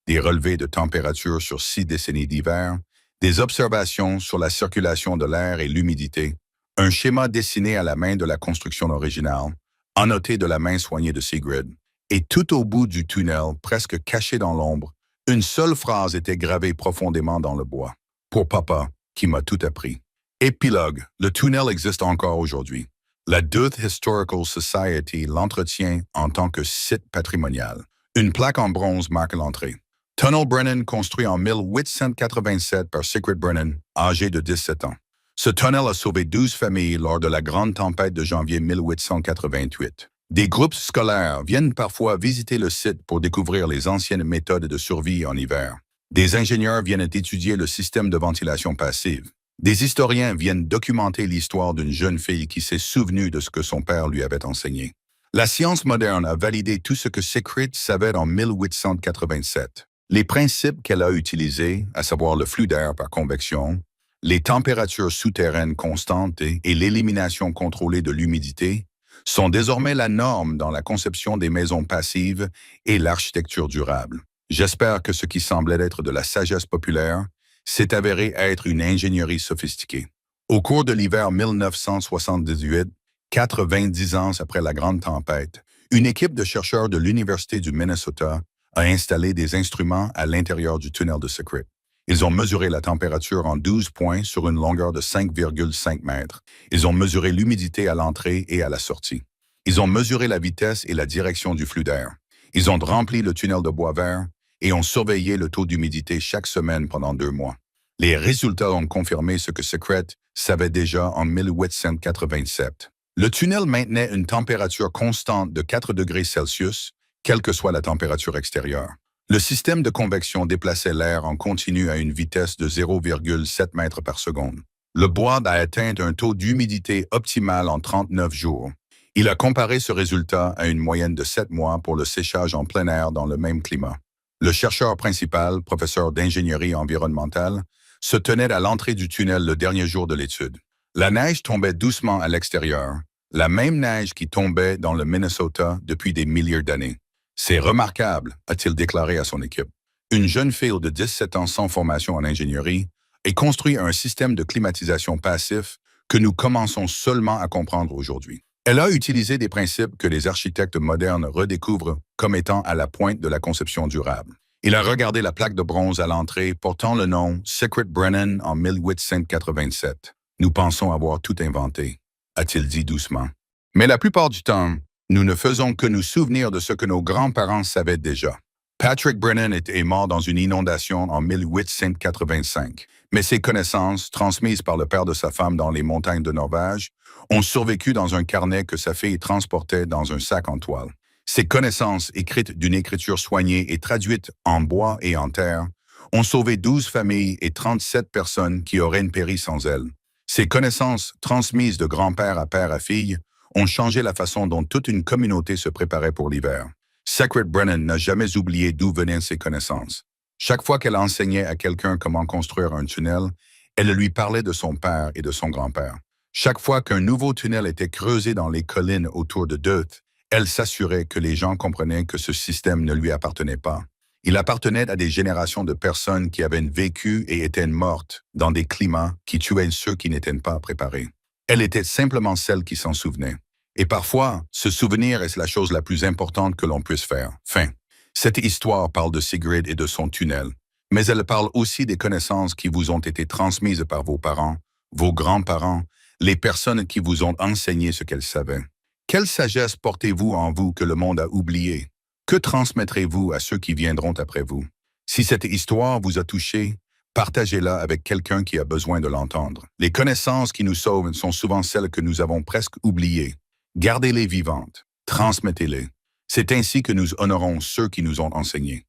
des relevés de température sur 6 décennies d'hiver, des observations sur la circulation de l'air et l'humidité, un schéma dessiné à la main de la construction originale, annoté de la main soignée de Sigrid, et tout au bout du tunnel, presque caché dans l'ombre, une seule phrase était gravée profondément dans le bois. « Pour papa, qui m'a tout appris. » Épilogue. Le tunnel existe encore aujourd'hui. La Duth Historical Society l'entretient en tant que site patrimonial. Une plaque en bronze marque l'entrée. Tunnel Brennan, construit en 1887 par Secret Brennan, âgé de 17 ans. Ce tunnel a sauvé 12 familles lors de la grande tempête de janvier 1888. Des groupes scolaires viennent parfois visiter le site pour découvrir les anciennes méthodes de survie en hiver. Des ingénieurs viennent étudier le système de ventilation passive. Des historiens viennent documenter l'histoire d'une jeune fille qui s'est souvenue de ce que son père lui avait enseigné. La science moderne a validé tout ce que Secret savait en 1887. Les principes qu'elle a utilisés, à savoir le flux d'air par convection, les températures souterraines constantes et l'élimination contrôlée de l'humidité, sont désormais la norme dans la conception des maisons passives et l'architecture durable. J'espère que ce qui semblait être de la sagesse populaire s'est avéré être une ingénierie sophistiquée. Au cours de l'hiver 1978, 90 ans après la grande tempête, une équipe de chercheurs de l'Université du Minnesota a installé des instruments à l'intérieur du tunnel de Secret. Ils ont mesuré la température en 12 points sur une longueur de 5,5 mètres. Ils ont mesuré l'humidité à l'entrée et à la sortie. Ils ont mesuré la vitesse et la direction du flux d'air. Ils ont rempli le tunnel de bois vert et ont surveillé le taux d'humidité chaque semaine pendant 2 mois. Les résultats ont confirmé ce que Secret savait déjà en 1887. Le tunnel maintenait une température constante de 4 degrés Celsius, quelle que soit la température extérieure. Le système de convection déplaçait l'air en continu à une vitesse de 0,7 mètres par seconde. Le bois a atteint un taux d'humidité optimal en 39 jours. Il a comparé ce résultat à une moyenne de 7 mois pour le séchage en plein air dans le même climat. Le chercheur principal, professeur d'ingénierie environnementale, se tenait à l'entrée du tunnel le dernier jour de l'étude. La neige tombait doucement à l'extérieur, la même neige qui tombait dans le Minnesota depuis des milliers d'années. « C'est remarquable », a-t-il déclaré à son équipe. Une jeune fille de 17 ans sans formation en ingénierie a construit un système de climatisation passif que nous commençons seulement à comprendre aujourd'hui. Elle a utilisé des principes que les architectes modernes redécouvrent comme étant à la pointe de la conception durable. Il a regardé la plaque de bronze à l'entrée portant le nom Secret Brennan en 1887. « Nous pensons avoir tout inventé », a-t-il dit doucement. Mais la plupart du temps, nous ne faisons que nous souvenir de ce que nos grands-parents savaient déjà. Patrick Brennan est mort dans une inondation en 1885. Mais ces connaissances, transmises par le père de sa femme dans les montagnes de Norvège, ont survécu dans un carnet que sa fille transportait dans un sac en toile. Ces connaissances, écrites d'une écriture soignée et traduites en bois et en terre, ont sauvé 12 familles et 37 personnes qui auraient péri sans elles. Ces connaissances, transmises de grand-père à père à fille, ont changé la façon dont toute une communauté se préparait pour l'hiver. Sacred Brennan n'a jamais oublié d'où venaient ces connaissances. Chaque fois qu'elle enseignait à quelqu'un comment construire un tunnel, elle lui parlait de son père et de son grand-père. Chaque fois qu'un nouveau tunnel était creusé dans les collines autour de Döth, elle s'assurait que les gens comprenaient que ce système ne lui appartenait pas. Il appartenait à des générations de personnes qui avaient vécu et étaient mortes dans des climats qui tuaient ceux qui n'étaient pas préparés. Elle était simplement celle qui s'en souvenait. Et parfois, se souvenir est la chose la plus importante que l'on puisse faire. Fin. Cette histoire parle de Sigrid et de son tunnel, mais elle parle aussi des connaissances qui vous ont été transmises par vos parents, vos grands-parents, les personnes qui vous ont enseigné ce qu'elles savaient. Quelle sagesse portez-vous en vous que le monde a oublié? Que transmettrez-vous à ceux qui viendront après vous? Si cette histoire vous a touché, partagez-la avec quelqu'un qui a besoin de l'entendre. Les connaissances qui nous sauvent sont souvent celles que nous avons presque oubliées. Gardez-les vivantes, transmettez-les. C'est ainsi que nous honorons ceux qui nous ont enseignés.